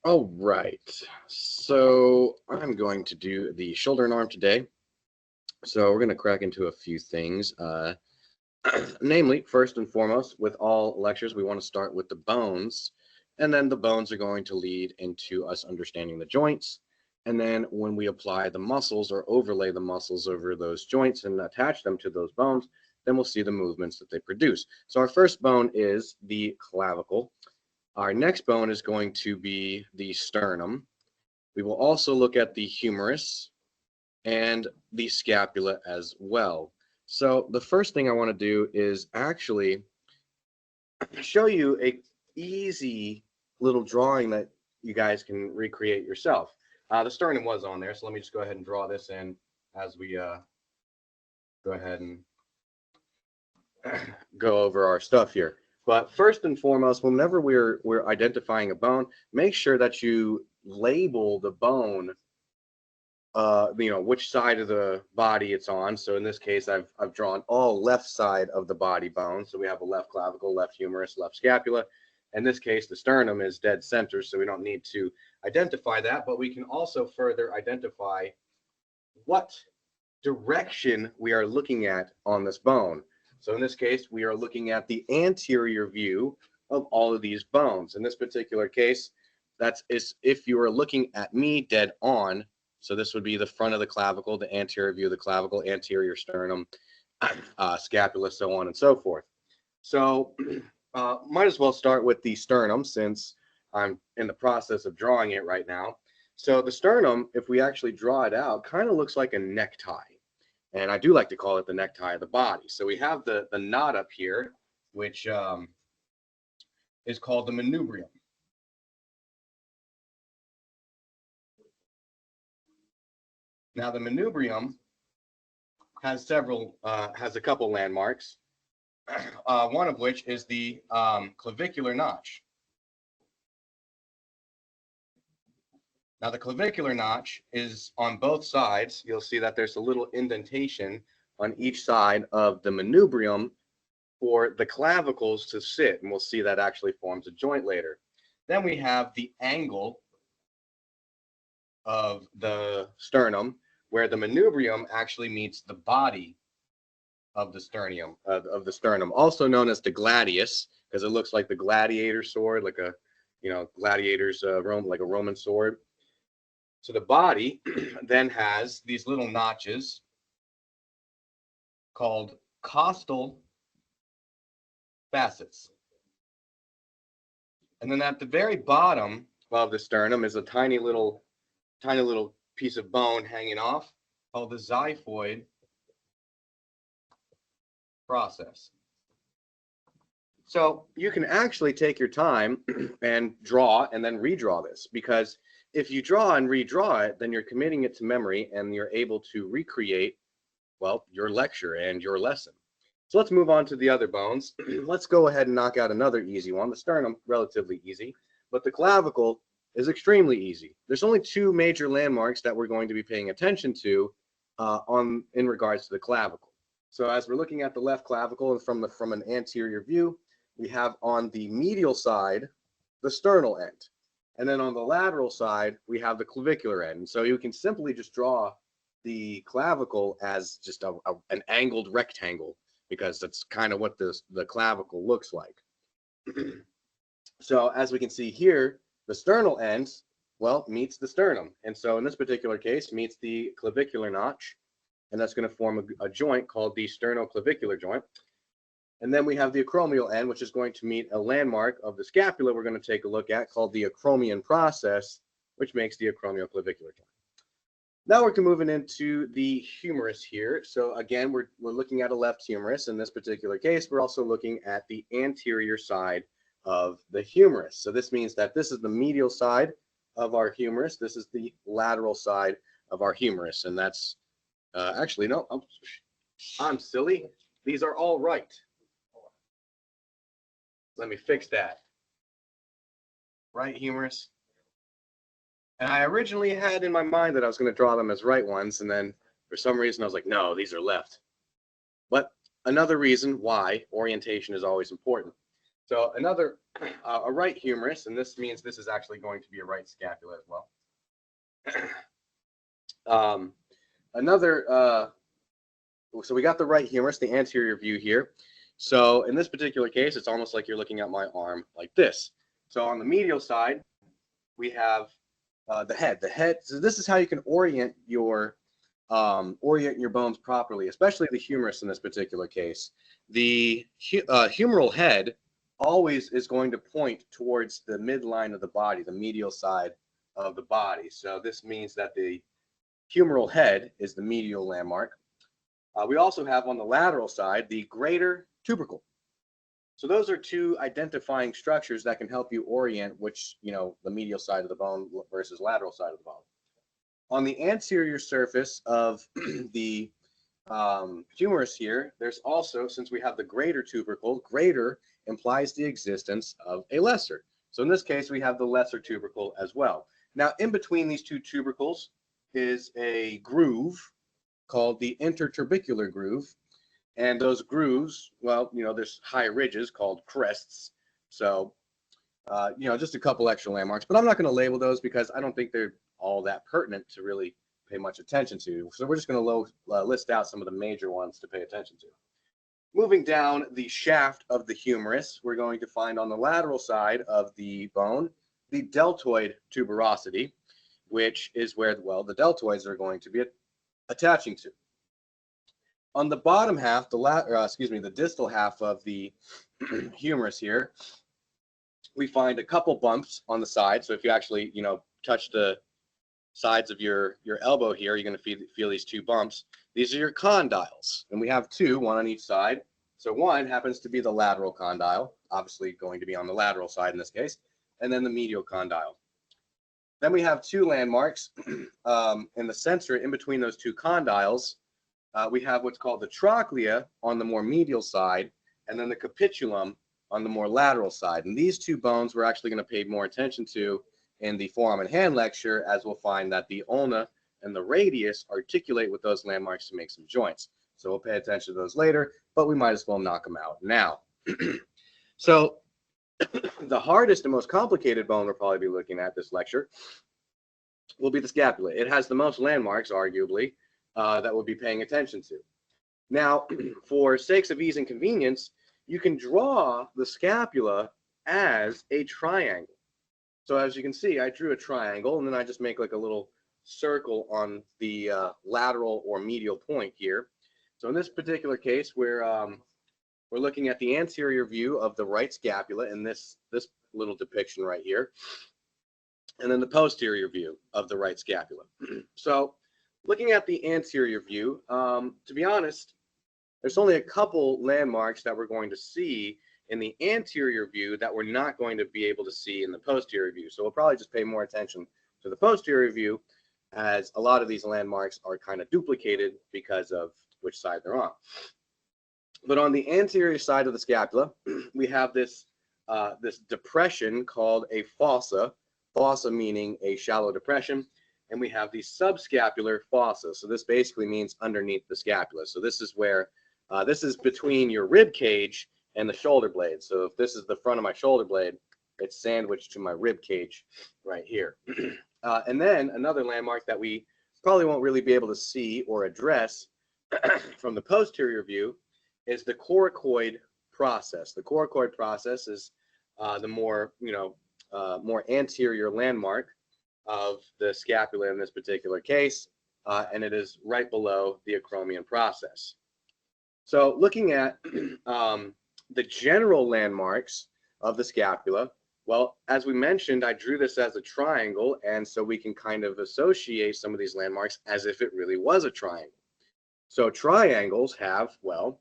All right, so I'm going to do the shoulder and arm today. So we're going to crack into a few things. Namely, first and foremost, with all lectures, we want to start with the bones, and then the bones are going to lead into us understanding the joints. And then when we apply the muscles or overlay the muscles over those joints and attach them to those bones, then we'll see the movements that they produce. So our first bone is the clavicle. Our next bone is going to be the sternum. We will also look at the humerus and the scapula as well. So the first thing I want to do is actually show you a easy little drawing that you guys can recreate yourself. The sternum was on there, so let me just go ahead and draw this in as we go ahead and go over our stuff here. But first and foremost, whenever we're identifying a bone, make sure that you label the bone, which side of the body it's on. So in this case, I've drawn all left side of the body bone. So we have a left clavicle, left humerus, left scapula. In this case, the sternum is dead center, so we don't need to identify that, but we can also further identify what direction we are looking at on this bone. So in this case, we are looking at the anterior view of all of these bones. In this particular case, that's if you are looking at me dead on. So this would be the front of the clavicle, the anterior view of the clavicle, anterior sternum, scapula, so on and so forth. So might as well start with the sternum since I'm in the process of drawing it right now. So the sternum, if we actually draw it out, kind of looks like a necktie. And I do like to call it the necktie of the body. So we have the knot up here, which is called the manubrium. Now the manubrium has has a couple landmarks. One of which is the clavicular notch. Now the clavicular notch is on both sides. You'll see that there's a little indentation on each side of the manubrium for the clavicles to sit, and we'll see that actually forms a joint later. Then we have the angle of the sternum, where the manubrium actually meets the body of the sternum, also known as the gladius, because it looks like the gladiator sword, like a gladiator's like a Roman sword. So the body then has these little notches called costal facets. And then at the very bottom of the sternum is a tiny little piece of bone hanging off called the xiphoid process. So you can actually take your time and draw and then redraw this, because if you draw and redraw it, then you're committing it to memory and you're able to recreate, well, your lecture and your lesson. So let's move on to the other bones. Let's go ahead and knock out another easy one. The sternum, relatively easy, but the clavicle is extremely easy. There's only two major landmarks that we're going to be paying attention to in regards to the clavicle. So as we're looking at the left clavicle and from an anterior view, we have on the medial side the sternal end, and then on the lateral side we have the clavicular end. And so you can simply just draw the clavicle as just an angled rectangle, because that's kind of what the clavicle looks like. So as we can see here, the sternal end, well, meets the sternum, and so in this particular case meets the clavicular notch, and that's going to form a joint called the sternoclavicular joint. And then we have the acromial end, which is going to meet a landmark of the scapula we're going to take a look at called the acromion process, which makes the acromioclavicular joint. Now we're moving into the humerus here. So again, we're looking at a left humerus. In this particular case, we're also looking at the anterior side of the humerus. So this means that this is the medial side of our humerus. This is the lateral side of our humerus. And that's actually, no, I'm silly. These are all right. Let me fix that. Right humerus. And I originally had in my mind that I was going to draw them as right ones, and then for some reason I was like, no, these are left. But another reason why orientation is always important. So another, a right humerus, and this means this is actually going to be a right scapula as well. Another, so we got the right humerus, the anterior view here. So in this particular case, it's almost like you're looking at my arm like this. So on the medial side, we have the head. The head. So this is how you can orient your bones properly, especially the humerus in this particular case. The humeral head always is going to point towards the midline of the body, the medial side of the body. So this means that the humeral head is the medial landmark. We also have on the lateral side the greater tubercle. So those are two identifying structures that can help you orient which, the medial side of the bone versus lateral side of the bone. On the anterior surface of the humerus here, there's also, since we have the greater tubercle, greater implies the existence of a lesser. So in this case, we have the lesser tubercle as well. Now, in between these two tubercles is a groove called the interturbicular groove. And those grooves, well, there's high ridges called crests. So, just a couple extra landmarks. But I'm not going to label those because I don't think they're all that pertinent to really pay much attention to. So we're just going to list out some of the major ones to pay attention to. Moving down the shaft of the humerus, we're going to find on the lateral side of the bone the deltoid tuberosity, which is where, well, the deltoids are going to be attaching to. On the bottom half, the distal half of the humerus here, we find a couple bumps on the side. So if you actually, touch the sides of your elbow here, you're going to feel these two bumps. These are your condyles, and we have two, one on each side. So one happens to be the lateral condyle, obviously going to be on the lateral side in this case, and then the medial condyle. Then we have two landmarks in the center, in between those two condyles. We have what's called the trochlea on the more medial side, and then the capitulum on the more lateral side. And these two bones we're actually going to pay more attention to in the forearm and hand lecture, as we'll find that the ulna and the radius articulate with those landmarks to make some joints. So we'll pay attention to those later, but we might as well knock them out now. So the hardest and most complicated bone we'll probably be looking at this lecture will be the scapula. It has the most landmarks, arguably, that we'll be paying attention to. Now, for sakes of ease and convenience, you can draw the scapula as a triangle. So as you can see, I drew a triangle, and then I just make like a little circle on the lateral or medial point here. So in this particular case, we're looking at the anterior view of the right scapula in this little depiction right here, and then the posterior view of the right scapula. So looking at the anterior view, to be honest, there's only a couple landmarks that we're going to see in the anterior view that we're not going to be able to see in the posterior view. So we'll probably just pay more attention to the posterior view, as a lot of these landmarks are kind of duplicated because of which side they're on. But on the anterior side of the scapula, we have this depression called a fossa meaning a shallow depression, and we have the subscapular fossa. So this basically means underneath the scapula. So this is where, this is between your rib cage and the shoulder blade. So if this is the front of my shoulder blade, it's sandwiched to my rib cage right here. And then another landmark that we probably won't really be able to see or address from the posterior view is the coracoid process. The coracoid process is the more anterior landmark of the scapula in this particular case, and it is right below the acromion process. So looking at the general landmarks of the scapula, well, as we mentioned, I drew this as a triangle, and so we can kind of associate some of these landmarks as if it really was a triangle. So triangles have, well,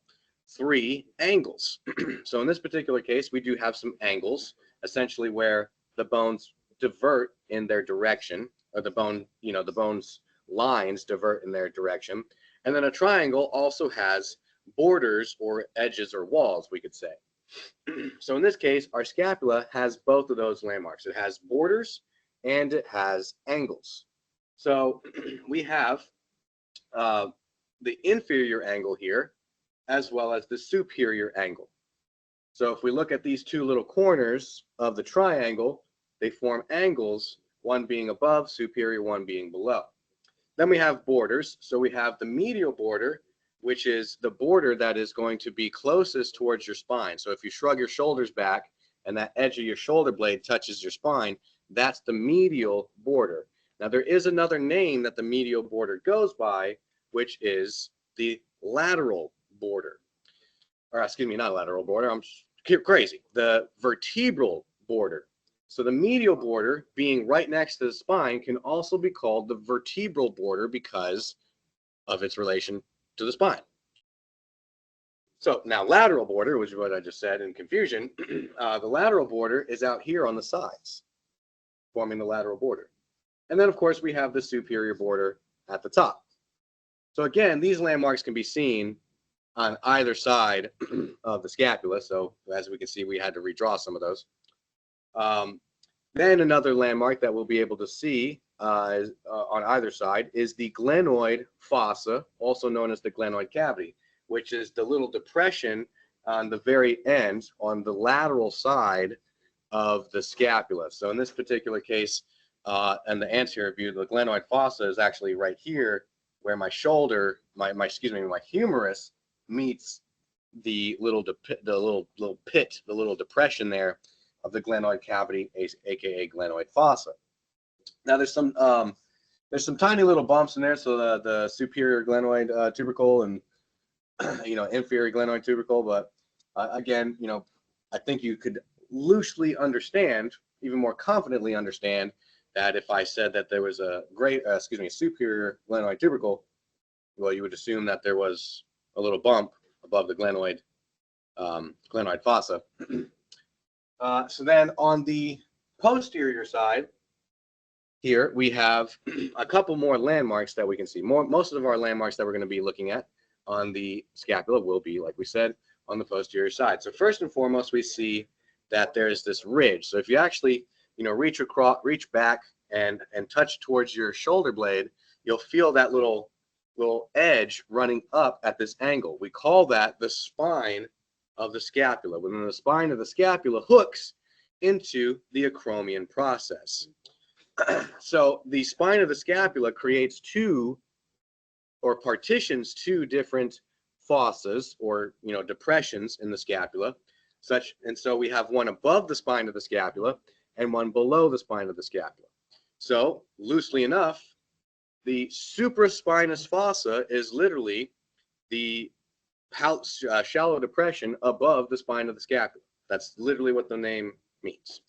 3 angles. So in this particular case, we do have some angles, essentially where the bones divert in their direction, or the bone's lines divert in their direction. And then a triangle also has borders or edges or walls, we could say. So in this case, our scapula has both of those landmarks. It has borders and it has angles. So we have the inferior angle here, as well as the superior angle. So if we look at these two little corners of the triangle, they form angles, one being above, superior, one being below. Then we have borders. So we have the medial border, which is the border that is going to be closest towards your spine. So if you shrug your shoulders back and that edge of your shoulder blade touches your spine, that's the medial border. Now there is another name that the medial border goes by, which is the lateral border. Or excuse me, not lateral border, I'm crazy. The vertebral border. So the medial border, being right next to the spine, can also be called the vertebral border because of its relation to the spine. So now lateral border, which is what I just said in confusion, the lateral border is out here on the sides, forming the lateral border. And then, of course, we have the superior border at the top. So again, these landmarks can be seen on either side of the scapula. So as we can see, we had to redraw some of those. Then another landmark that we'll be able to see on either side is the glenoid fossa, also known as the glenoid cavity, which is the little depression on the very end on the lateral side of the scapula. So in this particular case, in the anterior view, the glenoid fossa is actually right here where my shoulder, my humerus meets the little pit, the little depression there of the glenoid cavity, aka glenoid fossa. Now there's some tiny little bumps in there, so the superior glenoid tubercle and inferior glenoid tubercle, but again, I think you could loosely understand, even more confidently understand, that if I said that there was a superior glenoid tubercle, well, you would assume that there was a little bump above the glenoid fossa. So then on the posterior side here, we have a couple more landmarks that we can see. Most of our landmarks that we're going to be looking at on the scapula will be, like we said, on the posterior side. So first and foremost, we see that there's this ridge. So if you actually, reach back and touch towards your shoulder blade, you'll feel that little edge running up at this angle. We call that the spine of the scapula. When the spine of the scapula hooks into the acromion process. So the spine of the scapula creates partitions two different fossas or depressions in the scapula, so we have one above the spine of the scapula and one below the spine of the scapula. So loosely enough, the supraspinous fossa is literally the shallow depression above the spine of the scapula. That's literally what the name means.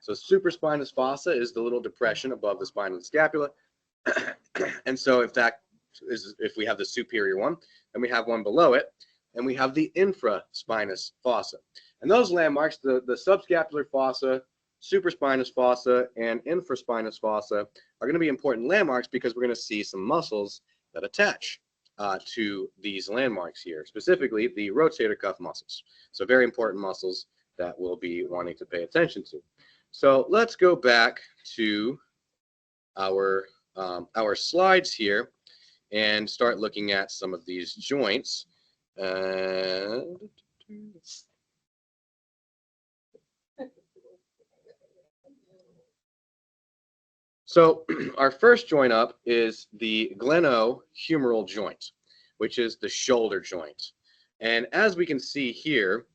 So supraspinous fossa is the little depression above the spine of the scapula. And so if we have the superior one, then we have one below it, and we have the infraspinous fossa. And those landmarks, the subscapular fossa, supraspinous fossa, and infraspinous fossa are going to be important landmarks because we're going to see some muscles that attach to these landmarks here, specifically the rotator cuff muscles. So very important muscles that we'll be wanting to pay attention to. So let's go back to our slides here and start looking at some of these joints. So our first joint up is the glenohumeral joint, which is the shoulder joint. And as we can see here,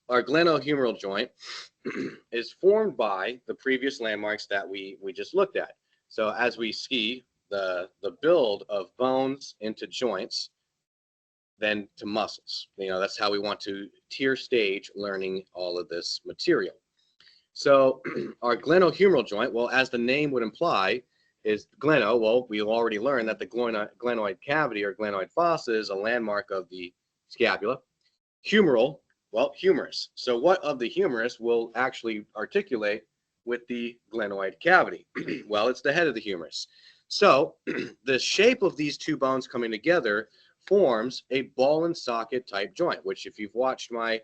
our glenohumeral joint is formed by the previous landmarks that we just looked at. So as we see the build of bones into joints, then to muscles. That's how we want to tier stage learning all of this material. So our glenohumeral joint, well, as the name would imply, is gleno. Well, we've already learned that the glenoid cavity or glenoid fossa is a landmark of the scapula. Humeral, well, humerus. So what of the humerus will actually articulate with the glenoid cavity? Well, it's the head of the humerus. So the shape of these two bones coming together forms a ball and socket type joint, which if you've watched my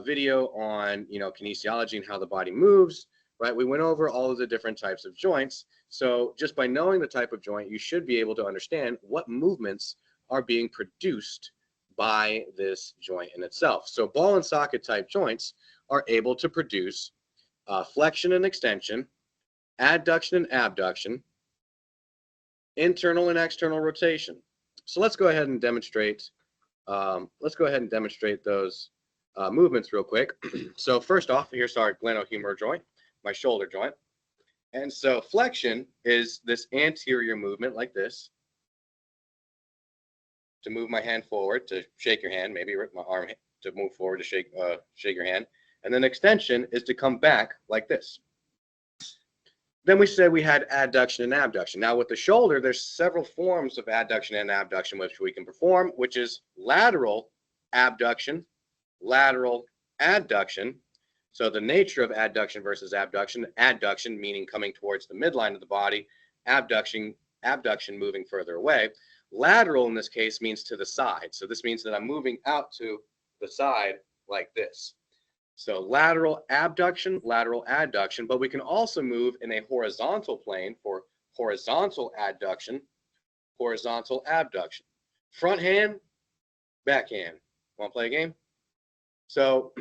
video on kinesiology and how the body moves, right, we went over all of the different types of joints. So just by knowing the type of joint, you should be able to understand what movements are being produced by this joint in itself. So ball and socket type joints are able to produce flexion and extension, adduction and abduction, internal and external rotation. So let's go ahead and demonstrate. Those movements real quick. So first off, here's our glenohumeral joint, my shoulder joint. And so flexion is this anterior movement like this, to move my hand forward, to shake your hand, maybe rip my arm to move forward to shake your hand. And then extension is to come back like this. Then we said we had adduction and abduction. Now with the shoulder, there's several forms of adduction and abduction which we can perform, which is lateral abduction, lateral adduction. So the nature of adduction versus abduction, adduction meaning coming towards the midline of the body, abduction moving further away. Lateral in this case means to the side. So this means that I'm moving out to the side like this. So lateral abduction, lateral adduction, but we can also move in a horizontal plane for horizontal adduction, horizontal abduction. Front hand, back hand. Want to play a game? So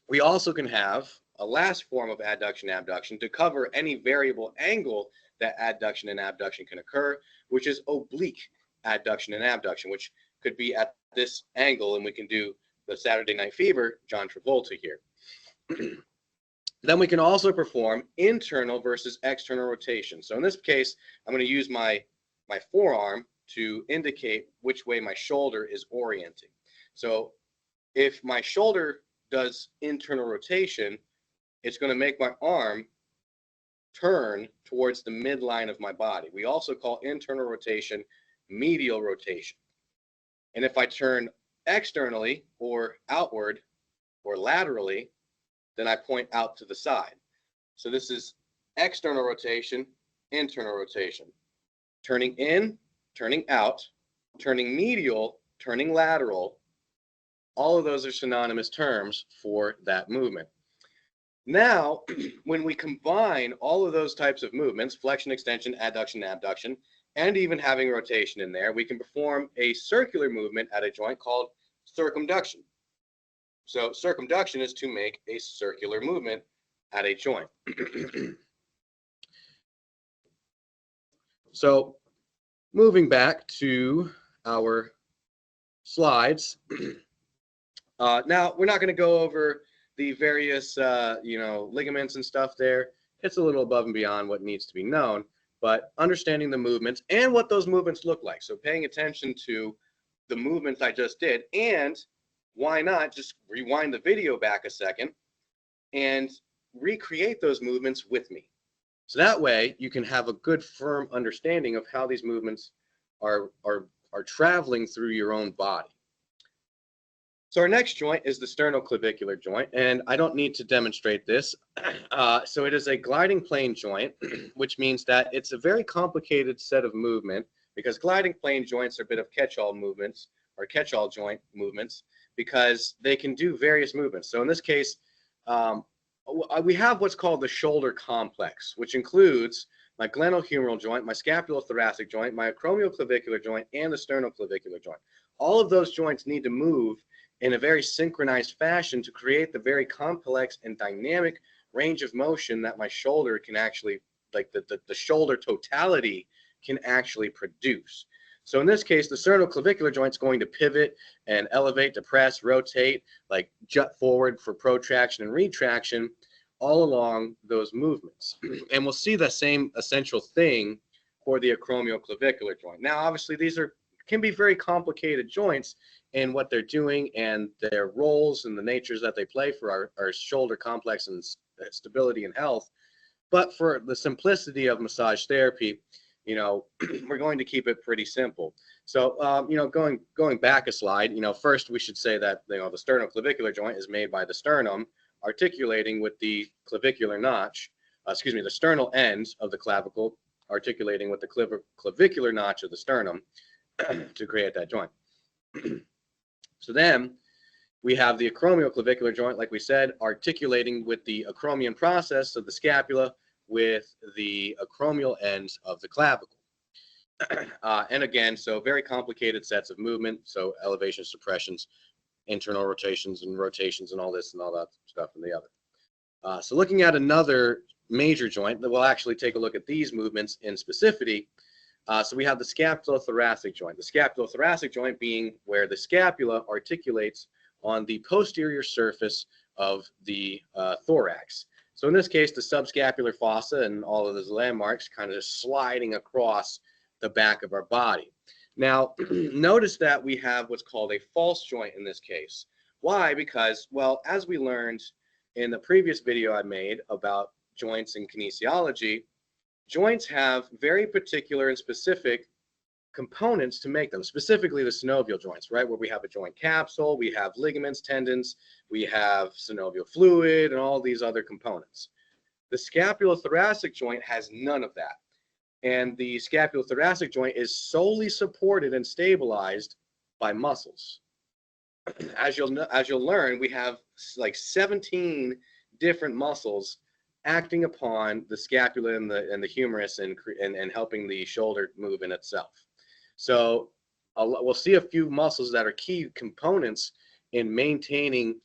we also can have a last form of adduction abduction to cover any variable angle that adduction and abduction can occur, which is oblique adduction and abduction, which could be at this angle, and we can do the Saturday Night Fever, John Travolta here. Then we can also perform internal versus external rotation. So in this case, I'm going to use my forearm to indicate which way my shoulder is orienting. So if my shoulder does internal rotation, it's going to make my arm turn towards the midline of my body. We also call internal rotation medial rotation. And if I turn externally or outward or laterally, then I point out to the side. So this is external rotation, internal rotation. Turning in, turning out, turning medial, turning lateral. All of those are synonymous terms for that movement. Now, when we combine all of those types of movements, flexion, extension, adduction, abduction, and even having rotation in there, we can perform a circular movement at a joint called circumduction. So circumduction is to make a circular movement at a joint. So moving back to our slides. Now, we're not going to go over the various, ligaments and stuff there. It's a little above and beyond what needs to be known, but understanding the movements and what those movements look like. So paying attention to the movements I just did, and why not just rewind the video back a second and recreate those movements with me. So that way you can have a good firm understanding of how these movements are traveling through your own body. So our next joint is the sternoclavicular joint, and I don't need to demonstrate this. So it is a gliding plane joint, which means that it's a very complicated set of movement, because gliding plane joints are a bit of catch-all movements, or catch-all joint movements, because they can do various movements. So in this case, we have what's called the shoulder complex, which includes my glenohumeral joint, my scapulothoracic joint, my acromioclavicular joint, and the sternoclavicular joint. All of those joints need to move in a very synchronized fashion to create the very complex and dynamic range of motion that my shoulder can actually, like the shoulder totality can actually produce. So in this case, the sternoclavicular joint is going to pivot and elevate, depress, rotate, like jut forward for protraction and retraction all along those movements. And we'll see the same essential thing for the acromioclavicular joint. Now, obviously, these can be very complicated joints in what they're doing and their roles and the natures that they play for our shoulder complex and stability and health. But for the simplicity of massage therapy, we're going to keep it pretty simple. So, going back a slide, first we should say that, the sternoclavicular joint is made by the sternum articulating with the clavicular notch, the sternal ends of the clavicle articulating with the clavicular notch of the sternum to create that joint. So then we have the acromioclavicular joint, like we said, articulating with the acromion process of the scapula with the acromial ends of the clavicle. And again, so very complicated sets of movement. So elevation, suppressions, internal rotations and rotations and all this and all that stuff and the other. So looking at another major joint, we'll actually take a look at these movements in specificity. So we have the scapulothoracic joint. The scapulothoracic joint being where the scapula articulates on the posterior surface of the thorax. So in this case, the subscapular fossa and all of those landmarks kind of just sliding across the back of our body. Now, notice that we have what's called a false joint in this case. Why? Because, well, as we learned in the previous video I made about joints and kinesiology, joints have very particular and specific components to make them, specifically the synovial joints, right? Where we have a joint capsule, we have ligaments, tendons, we have synovial fluid, and all these other components. The scapulothoracic joint has none of that. And the scapulothoracic joint is solely supported and stabilized by muscles. As you'll learn, we have like 17 different muscles acting upon the scapula and the humerus and helping the shoulder move in itself. So we'll see a few muscles that are key components in maintaining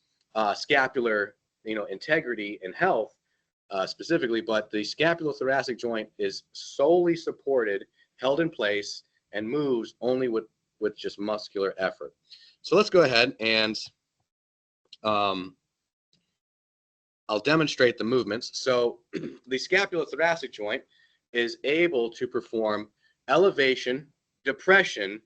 scapular, integrity and health specifically. But the scapulothoracic joint is solely supported, held in place, and moves only with just muscular effort. So let's go ahead and I'll demonstrate the movements. So the scapulothoracic joint is able to perform elevation, depression,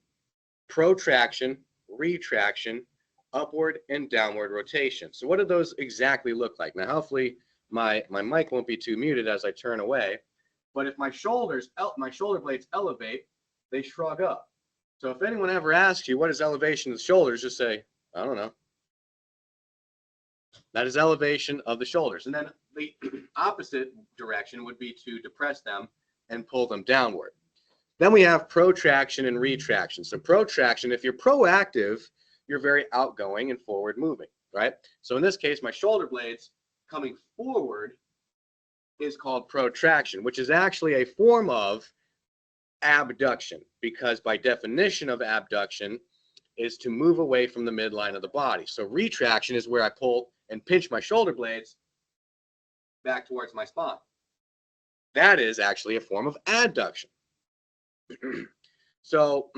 protraction, retraction, upward and downward rotation. So what do those exactly look like? Now, hopefully my mic won't be too muted as I turn away, but if my shoulder blades elevate, they shrug up. So if anyone ever asks you what is elevation of the shoulders, just say, I don't know. That is elevation of the shoulders. And then the opposite direction would be to depress them and pull them downward. Then we have protraction and retraction. So protraction, if you're proactive, you're very outgoing and forward moving, right? So in this case, my shoulder blades coming forward is called protraction, which is actually a form of abduction, because by definition of abduction is to move away from the midline of the body. So retraction is where I pull and pinch my shoulder blades back towards my spine. That is actually a form of adduction. So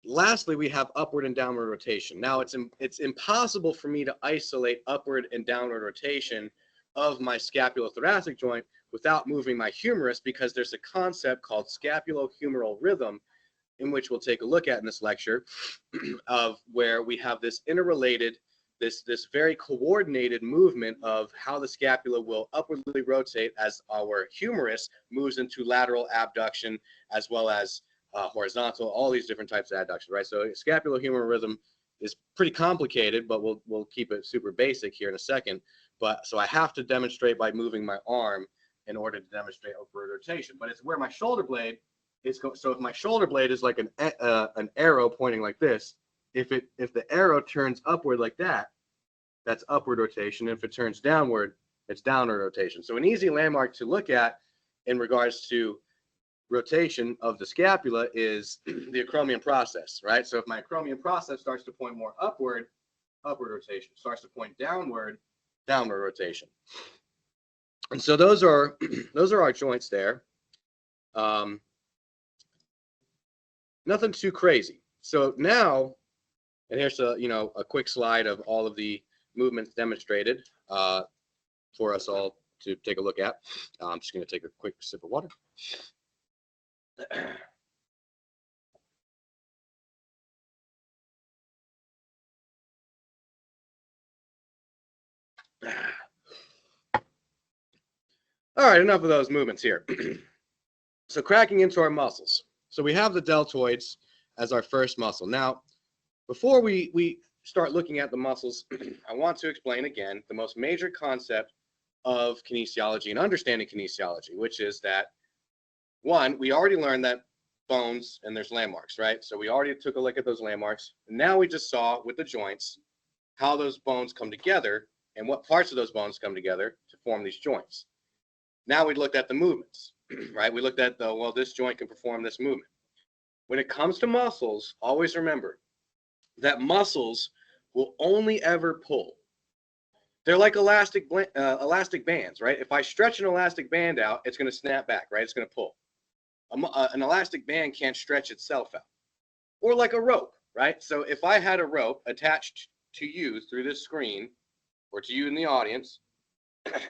lastly, we have upward and downward rotation. Now it's impossible for me to isolate upward and downward rotation of my scapulothoracic joint without moving my humerus, because there's a concept called Scapulohumeral Rhythm, in which we'll take a look at in this lecture, of where we have this interrelated, this very coordinated movement of how the scapula will upwardly rotate as our humerus moves into lateral abduction, as well as horizontal, all these different types of adduction, right? So scapulohumeral rhythm is pretty complicated, but we'll keep it super basic here in a second. But so I have to demonstrate by moving my arm in order to demonstrate upward rotation. But it's where my shoulder blade is. So if my shoulder blade is like an arrow pointing like this, if the arrow turns upward like that, that's upward rotation. And if it turns downward, it's downward rotation. So an easy landmark to look at in regards to rotation of the scapula is the acromion process, right? So if my acromion process starts to point more upward, upward rotation. Starts to point downward, downward rotation. And so those are our joints there. Nothing too crazy. So now, and here's a quick slide of all of the movements demonstrated for us all to take a look at. I'm just going to take a quick sip of water. All right, enough of those movements here. So cracking into our muscles. So we have the deltoids as our first muscle. Now, before we start looking at the muscles, I want to explain again the most major concept of kinesiology and understanding kinesiology, which is that, one, we already learned that bones and there's landmarks, right? So we already took a look at those landmarks. And now we just saw with the joints how those bones come together and what parts of those bones come together to form these joints. Now we looked at the movements, right? We looked at well, this joint can perform this movement. When it comes to muscles, always remember that muscles will only ever pull. They're like elastic bands, right? If I stretch an elastic band out, it's going to snap back, right? It's going to pull. An elastic band can't stretch itself out. Or like a rope, right? So if I had a rope attached to you through this screen, or to you in the audience,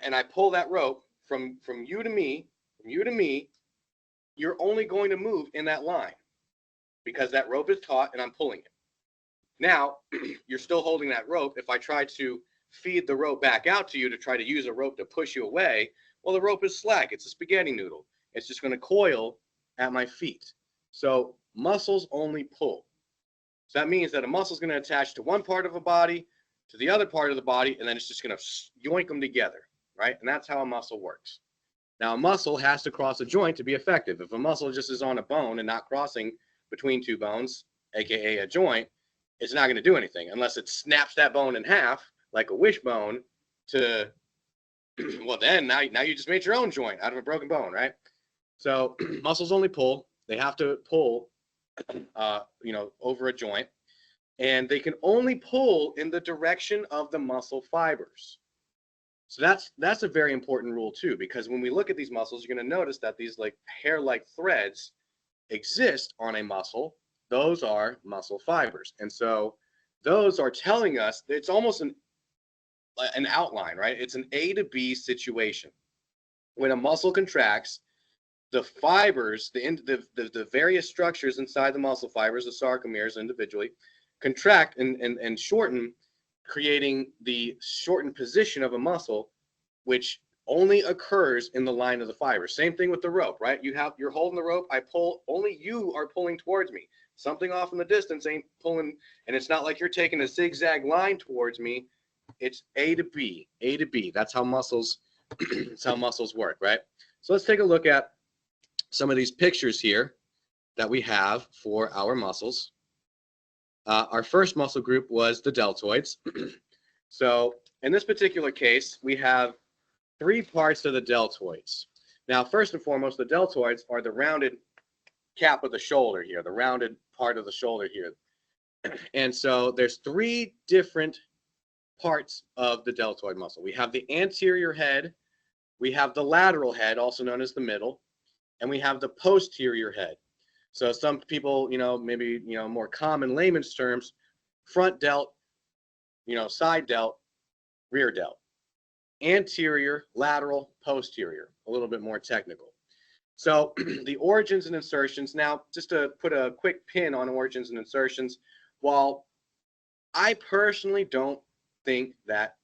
and I pull that rope from you to me, you're only going to move in that line because that rope is taut and I'm pulling it. Now, you're still holding that rope. If I try to feed the rope back out to you to try to use a rope to push you away, well, the rope is slack. It's a spaghetti noodle. It's just going to coil at my feet. So muscles only pull. So that means that a muscle is going to attach to one part of a body, to the other part of the body, and then it's just going to yoink them together, right? And that's how a muscle works. Now, a muscle has to cross a joint to be effective. If a muscle just is on a bone and not crossing between two bones, aka a joint, it's not going to do anything unless it snaps that bone in half like a wishbone to, well, then now you just made your own joint out of a broken bone, right? So muscles only pull. They have to pull, over a joint, and they can only pull in the direction of the muscle fibers. So that's a very important rule too, because when we look at these muscles, you're going to notice that these like hair-like threads exist on a muscle. Those are muscle fibers, and so those are telling us that it's almost an outline, right? It's an A to B situation. When a muscle contracts, the fibers, the various structures inside the muscle fibers, the sarcomeres individually, contract and shorten, creating the shortened position of a muscle, which only occurs in the line of the fiber. Same thing with the rope, right? You're holding the rope, I pull, only you are pulling towards me. Something off in the distance ain't pulling, and it's not like you're taking a zigzag line towards me. It's A to B, A to B. That's how muscles, that's how muscles work, right? So let's take a look at some of these pictures here that we have for our muscles. Our first muscle group was the deltoids. So in this particular case, we have three parts of the deltoids. Now, first and foremost, the deltoids are the rounded cap of the shoulder here, the rounded part of the shoulder here. And so there's three different parts of the deltoid muscle. We have the anterior head, we have the lateral head, also known as the middle, and we have the posterior head. So some people, maybe, more common layman's terms, front delt, side delt, rear delt. Anterior, lateral, posterior, a little bit more technical. So the origins and insertions, now just to put a quick pin on origins and insertions, while I personally don't think that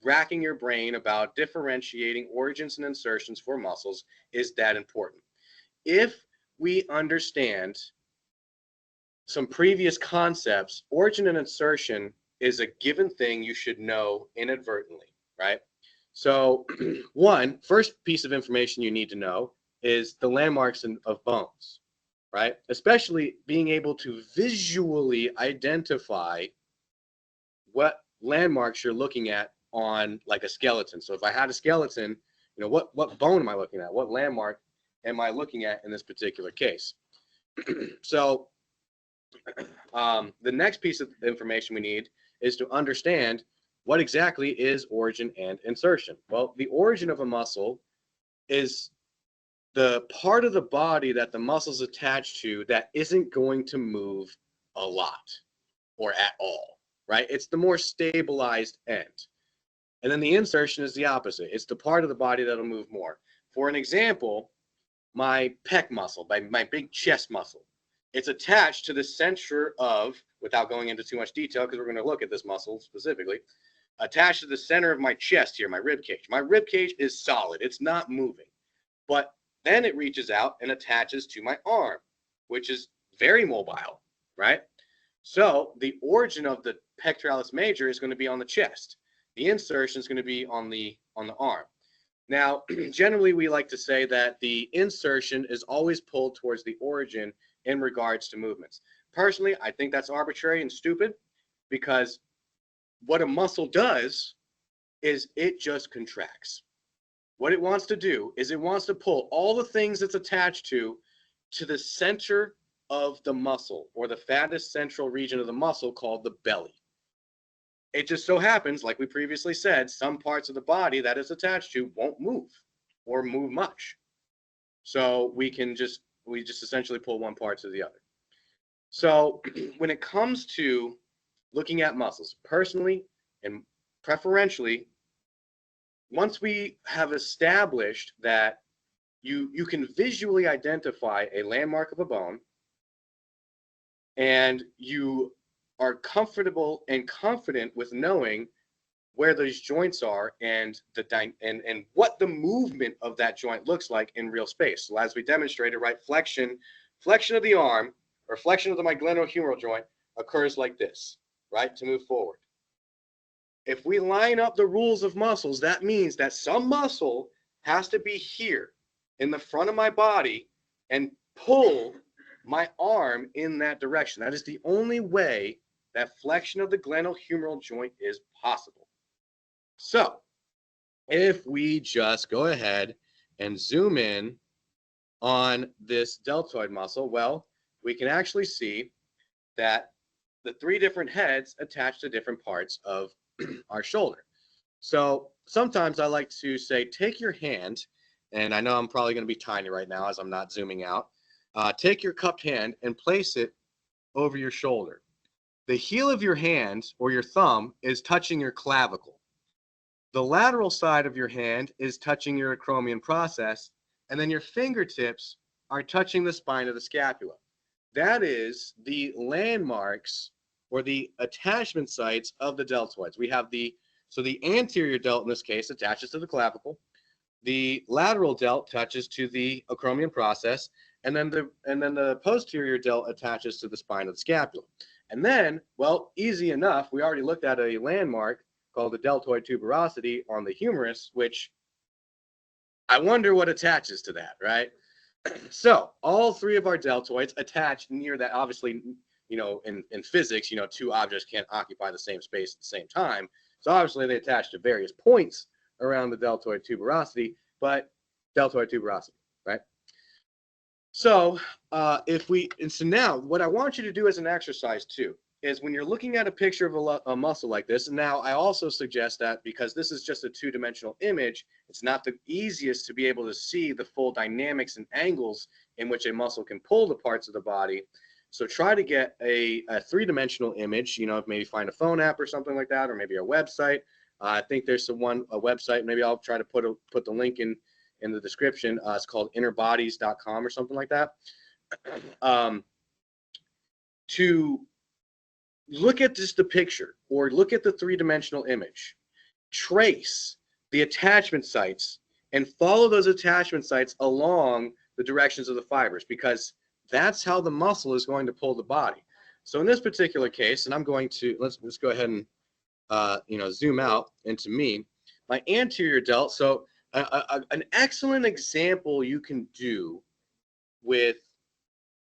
racking your brain about differentiating origins and insertions for muscles is that important. If we understand some previous concepts, origin and insertion is a given thing you should know inadvertently, right? So first piece of information you need to know is the landmarks of bones, right? Especially being able to visually identify what landmarks you're looking at on like a skeleton. So if I had a skeleton, what bone am I looking at? What landmark am I looking at in this particular case? So the next piece of information we need is to understand what exactly is origin and insertion. Well, the origin of a muscle is the part of the body that the muscle's attached to that isn't going to move a lot or at all, right? It's the more stabilized end. And then the insertion is the opposite. It's the part of the body that'll move more. For an example, my pec muscle, my big chest muscle, it's attached to the center of, without going into too much detail because we're going to look at this muscle specifically, attached to the center of my chest here, my rib cage. My rib cage is solid. It's not moving. But then it reaches out and attaches to my arm, which is very mobile, right? So the origin of the pectoralis major is going to be on the chest. The insertion is going to be on the arm. Now, generally, we like to say that the insertion is always pulled towards the origin in regards to movements. Personally, I think that's arbitrary and stupid because what a muscle does is it just contracts. what it wants to do is it wants to pull all the things it's attached to the center of the muscle, or the fattest central region of the muscle called the belly. It just so happens, like we previously said, some parts of the body that it's attached to won't move or move much. So we just essentially pull one part to the other. So when it comes to looking at muscles, personally and preferentially, once we have established that you can visually identify a landmark of a bone, and you are comfortable and confident with knowing where those joints are and what the movement of that joint looks like in real space. So as we demonstrated, right, flexion of the arm or flexion of the glenohumeral joint occurs like this, right, to move forward. If we line up the rules of muscles, that means that some muscle has to be here in the front of my body and pull my arm in that direction. That is the only way that flexion of the glenohumeral joint is possible. So if we just go ahead and zoom in on this deltoid muscle, well, we can actually see that the three different heads attach to different parts of our shoulder. So sometimes I like to say, take your hand, and I know I'm probably going to be tiny right now as I'm not zooming out. Take your cupped hand and place it over your shoulder. The heel of your hand or your thumb is touching your clavicle. The lateral side of your hand is touching your acromion process, and then your fingertips are touching the spine of the scapula. That is the landmarks or the attachment sites of the deltoids. We have the anterior delt in this case attaches to the clavicle. The lateral delt touches to the acromion process, and then the posterior delt attaches to the spine of the scapula. And then, well, easy enough, we already looked at a landmark called the deltoid tuberosity on the humerus, which I wonder what attaches to that, right? So all three of our deltoids attach near that. Obviously, you know, in physics, you know, two objects can't occupy the same space at the same time. So obviously they attach to various points around the deltoid tuberosity, but deltoid tuberosity, right? So so now what I want you to do as an exercise too is when you're looking at a picture of a muscle like this, and now I also suggest that because this is just a two-dimensional image, it's not the easiest to be able to see the full dynamics and angles in which a muscle can pull the parts of the body. So try to get a three-dimensional image, you know, maybe find a phone app or something like that, or maybe a website. I think there's a website, maybe I'll try to put the link in the description. It's called innerbodies.com or something like that. To look at just the picture or look at the three-dimensional image, trace the attachment sites and follow those attachment sites along the directions of the fibers, because that's how the muscle is going to pull the body. So in this particular case, and I'm going to, let's go ahead and zoom out into me, my anterior delt. So an excellent example you can do with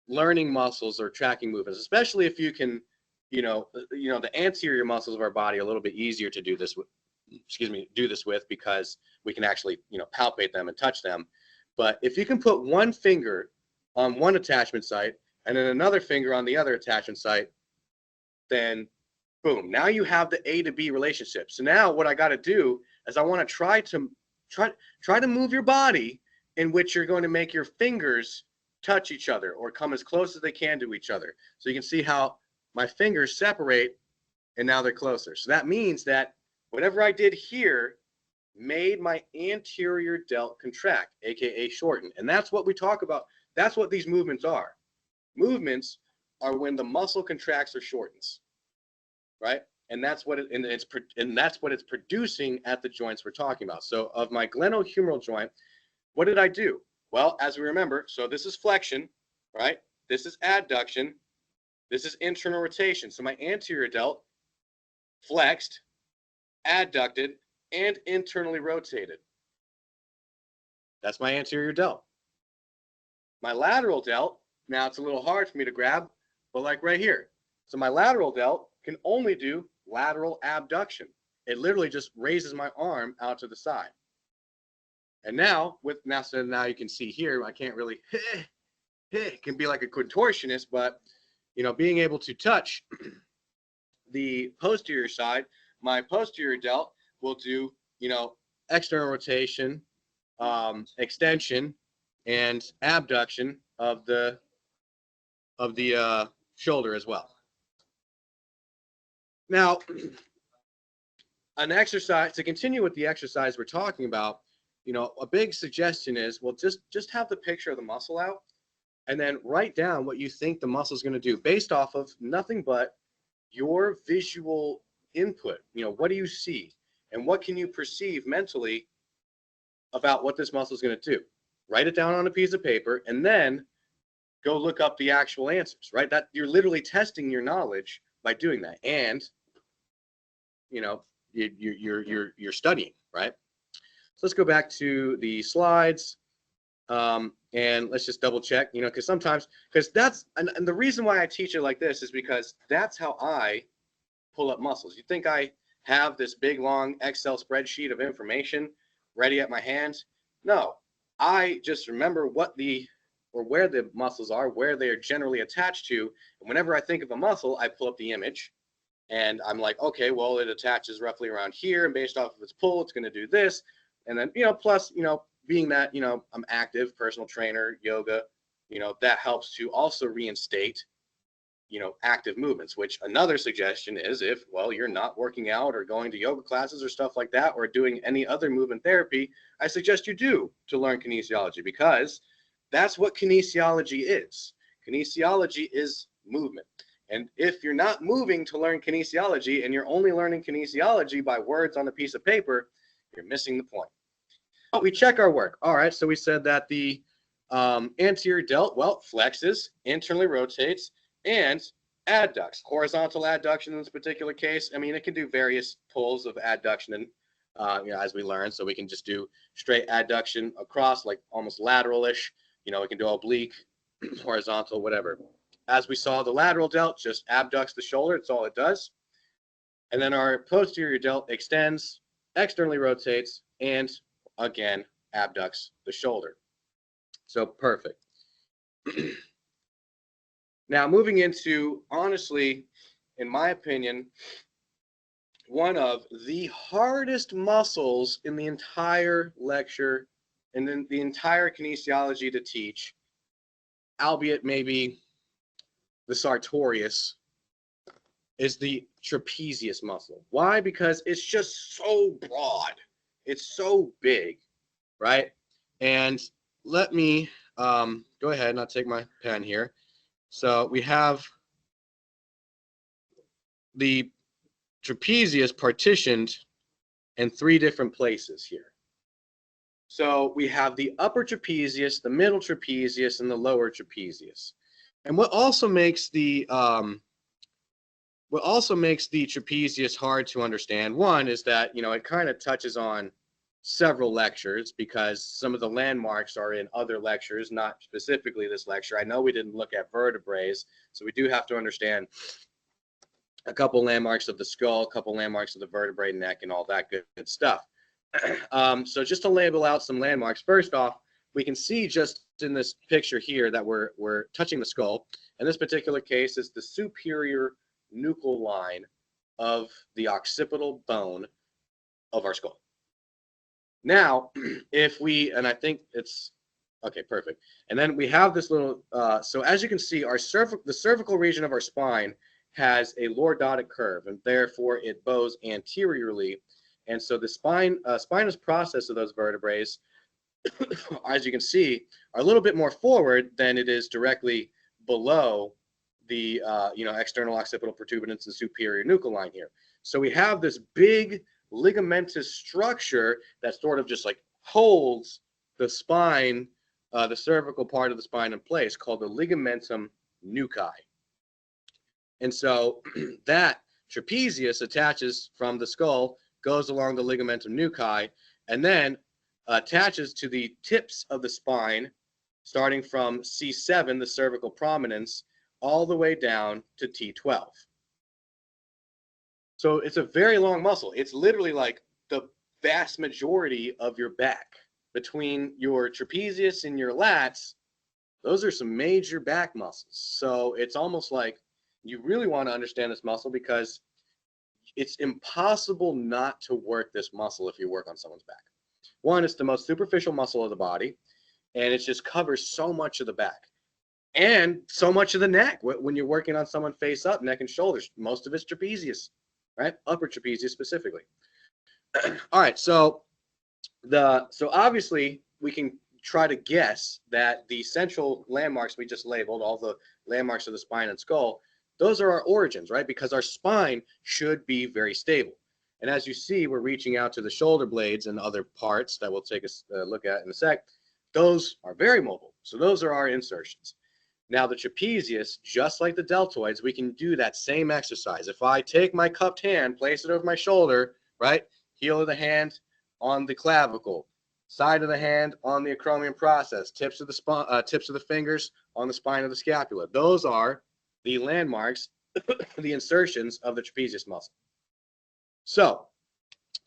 learning muscles or tracking movements, especially if you can, the anterior muscles of our body are a little bit easier to do this with because we can actually, palpate them and touch them. But if you can put one finger on one attachment site and then another finger on the other attachment site, then boom, now you have the A to B relationship. So now what I got to do is I want to try to move your body in which you're going to make your fingers touch each other or come as close as they can to each other. So you can see how my fingers separate and now they're closer. So that means that whatever I did here made my anterior delt contract, aka shorten. And that's what we talk about. That's what these movements are. Movements are when the muscle contracts or shortens, right? And that's what it's producing at the joints we're talking about. So of my glenohumeral joint, what did I do? Well, as we remember, so this is flexion, right? This is adduction. This is internal rotation. So my anterior delt flexed, adducted, and internally rotated. That's my anterior delt. My lateral delt, now it's a little hard for me to grab, but like right here. So my lateral delt can only do lateral abduction. It literally just raises my arm out to the side. And now so now you can see here, I can't really, it can be like a contortionist, but being able to touch the posterior side, my posterior delt will do, external rotation, extension, and abduction of the shoulder as well. Now, an exercise to continue with the exercise we're talking about, a big suggestion is, well, just have the picture of the muscle out, and then write down what you think the muscle is going to do based off of nothing but your visual input. What do you see, and what can you perceive mentally about what this muscle is going to do? Write it down on a piece of paper, and then go look up the actual answers. Right? That you're literally testing your knowledge by doing that, and you're studying, right? So let's go back to the slides, and let's just double check, because sometimes, that's, and the reason why I teach it like this is because that's how I pull up muscles. You think I have this big, long Excel spreadsheet of information ready at my hands? No, I just remember where the muscles are, where they are generally attached to, and whenever I think of a muscle, I pull up the image. And I'm like, okay, well, it attaches roughly around here, and based off of its pull, it's going to do this. And then, plus, being that, I'm active, personal trainer, yoga, that helps to also reinstate, active movements, which another suggestion is if, well, you're not working out or going to yoga classes or stuff like that, or doing any other movement therapy, I suggest you do to learn kinesiology, because that's what kinesiology is. Kinesiology is movement. And if you're not moving to learn kinesiology, and you're only learning kinesiology by words on a piece of paper, you're missing the point. But we check our work. All right, so we said that the anterior delt, well, flexes, internally rotates, and adducts. Horizontal adduction in this particular case, I mean, it can do various pulls of adduction, and as we learned, so we can just do straight adduction across, like almost lateral-ish. It can do oblique, horizontal, whatever. As we saw, the lateral delt just abducts the shoulder. That's all it does. And then our posterior delt extends, externally rotates, and again, abducts the shoulder. So perfect. Now, moving into, honestly, in my opinion, one of the hardest muscles in the entire lecture and then the entire kinesiology to teach, albeit maybe the sartorius, is the trapezius muscle. Why? Because it's just so broad. It's so big, right? And let me go ahead and I'll take my pen here. So we have the trapezius partitioned in 3 different places here. So we have the upper trapezius, the middle trapezius, and the lower trapezius. And what also makes the trapezius hard to understand, one, is that it kind of touches on several lectures, because some of the landmarks are in other lectures, not specifically this lecture. I know we didn't look at vertebrae, so we do have to understand a couple landmarks of the skull, a couple landmarks of the vertebrae, neck, and all that good stuff. So just to label out some landmarks, first off, we can see just in this picture here that we're touching the skull. In this particular case, it's the superior nuchal line of the occipital bone of our skull. Now, if we, and I think it's, okay, perfect. And then we have this little, so as you can see, the cervical region of our spine has a lordotic curve, and therefore it bows anteriorly. And so the spinous process of those vertebrae, as you can see, are a little bit more forward than it is directly below the external occipital protuberance and superior nuchal line here. So we have this big ligamentous structure that sort of just like holds the spine, the cervical part of the spine in place, called the ligamentum nuchae. And so that trapezius attaches from the skull, goes along the ligamentum nuchae, and then attaches to the tips of the spine, starting from C7, the cervical prominence, all the way down to T12. So it's a very long muscle. It's literally like the vast majority of your back, between your trapezius and your lats, those are some major back muscles. So it's almost like you really want to understand this muscle because it's impossible not to work this muscle if you work on someone's back. One, it's the most superficial muscle of the body, and it just covers so much of the back and so much of the neck. When you're working on someone face up, neck and shoulders, most of it's trapezius, right? Upper trapezius specifically. All right, so obviously we can try to guess that the central landmarks we just labeled, all the landmarks of the spine and skull, those are our origins, right? Because our spine should be very stable. And as you see, we're reaching out to the shoulder blades and other parts that we'll take a look at in a sec. Those are very mobile. So those are our insertions. Now the trapezius, just like the deltoids, we can do that same exercise. If I take my cupped hand, place it over my shoulder, right? Heel of the hand on the clavicle, side of the hand on the acromion process, tips of the fingers on the spine of the scapula. Those are the landmarks, the insertions of the trapezius muscle. So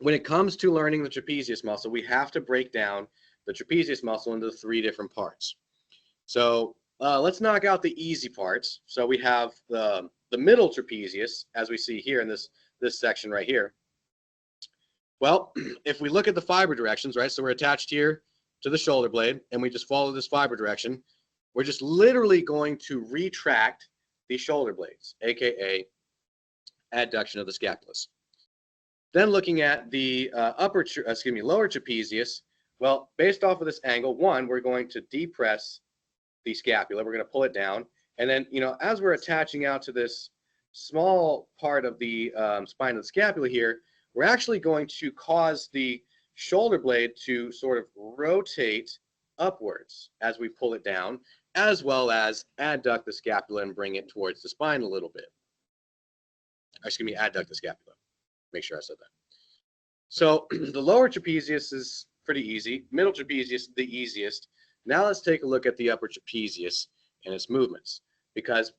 when it comes to learning the trapezius muscle, we have to break down the trapezius muscle into 3 different parts. So let's knock out the easy parts. So we have the middle trapezius, as we see here in this section right here. Well, if we look at the fiber directions, right, so we're attached here to the shoulder blade, and we just follow this fiber direction, we're just literally going to retract the shoulder blades, aka adduction of the scapulus. Then looking at the lower trapezius, well, based off of this angle, one, we're going to depress the scapula, we're going to pull it down, and then, as we're attaching out to this small part of the spine of the scapula here, we're actually going to cause the shoulder blade to sort of rotate upwards as we pull it down, as well as adduct the scapula and bring it towards the spine a little bit. Excuse me, adduct the scapula. Make sure I said that. So the lower trapezius is pretty easy. Middle trapezius, the easiest. Now let's take a look at the upper trapezius and its movements, because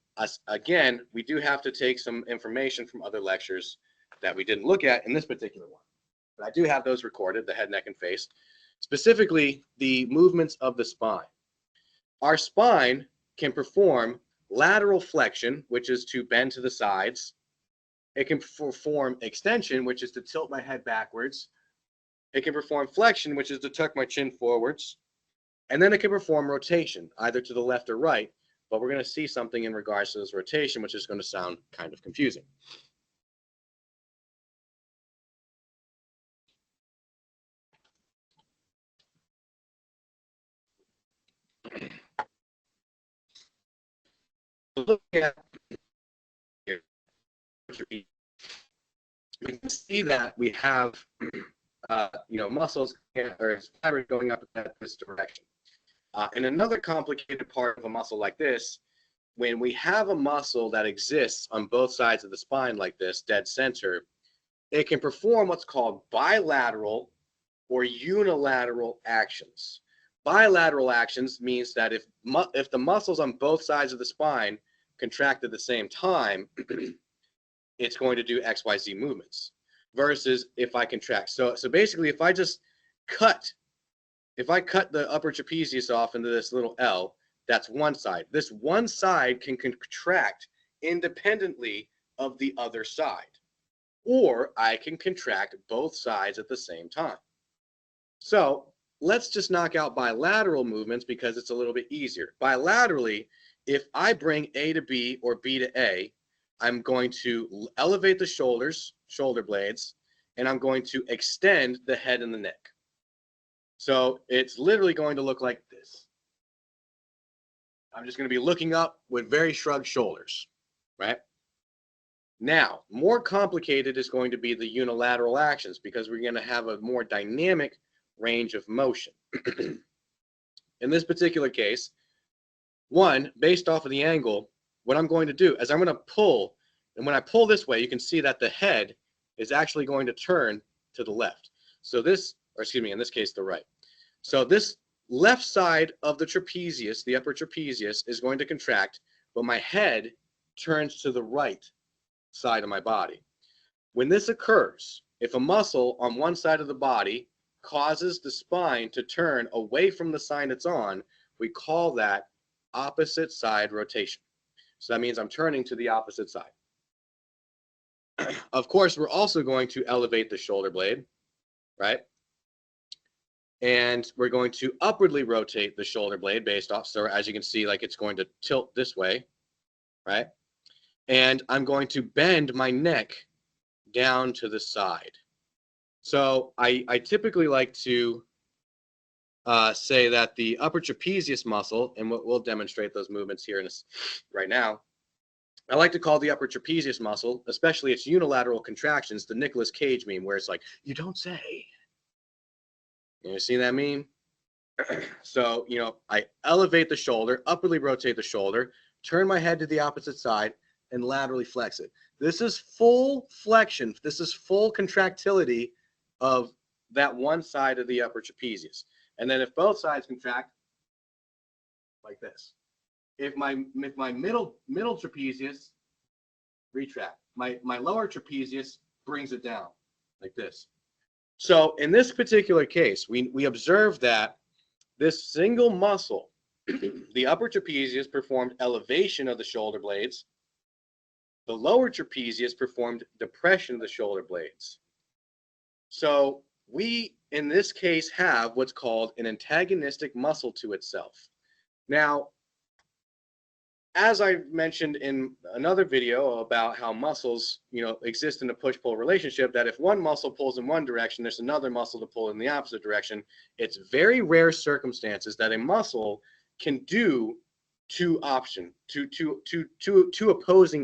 again, we do have to take some information from other lectures that we didn't look at in this particular one. But I do have those recorded, the head, neck, and face, specifically the movements of the spine. Our spine can perform lateral flexion, which is to bend to the sides. It can perform extension, which is to tilt my head backwards. It can perform flexion, which is to tuck my chin forwards. And then it can perform rotation, either to the left or right. But we're going to see something in regards to this rotation, which is going to sound kind of confusing. Look at here, we can see that we have muscles or fibers going up in this direction. And another complicated part of a muscle like this, when we have a muscle that exists on both sides of the spine like this, dead center, it can perform what's called bilateral or unilateral actions. Bilateral actions means that if the muscles on both sides of the spine contract at the same time, it's going to do XYZ movements. Versus if I contract. So basically, if I cut the upper trapezius off into this little L, that's one side. This one side can contract independently of the other side. Or I can contract both sides at the same time. So let's just knock out bilateral movements because it's a little bit easier. Bilaterally, if I bring A to B or B to A, I'm going to elevate the shoulder blades, and I'm going to extend the head and the neck. So it's literally going to look like this. I'm just going to be looking up with very shrugged shoulders, right? Now, more complicated is going to be the unilateral actions because we're going to have a more dynamic range of motion. In this particular case, one, based off of the angle, what I'm going to do is I'm going to pull, and when I pull this way, you can see that the head is actually going to turn to the left. So this, or excuse me, in this case, the right. So this left side of the trapezius, the upper trapezius, is going to contract, but my head turns to the right side of my body. When this occurs, if a muscle on one side of the body causes the spine to turn away from the side it's on, we call that opposite side rotation. So that means I'm turning to the opposite side. Of course, we're also going to elevate the shoulder blade, right? And we're going to upwardly rotate the shoulder blade based off. So as you can see, like it's going to tilt this way, right? And I'm going to bend my neck down to the side. So I typically like to say that the upper trapezius muscle, and we'll demonstrate those movements here right now. I like to call the upper trapezius muscle, especially its unilateral contractions, the Nicolas Cage meme, where it's like, you don't say. You see that meme? So, you know, I elevate the shoulder, upwardly rotate the shoulder, turn my head to the opposite side, and laterally flex it. This is full flexion. This is full contractility of that one side of the upper trapezius. And then if both sides contract, like this. If my middle trapezius retract, my lower trapezius brings it down, like this. So in this particular case, we observe that this single muscle, the upper trapezius, performed elevation of the shoulder blades. The lower trapezius performed depression of the shoulder blades. So we, in this case, have what's called an antagonistic muscle to itself. Now, as I mentioned in another video about how muscles, you know, exist in a push-pull relationship, that if one muscle pulls in one direction, there's another muscle to pull in the opposite direction. It's very rare circumstances that a muscle can do two opposing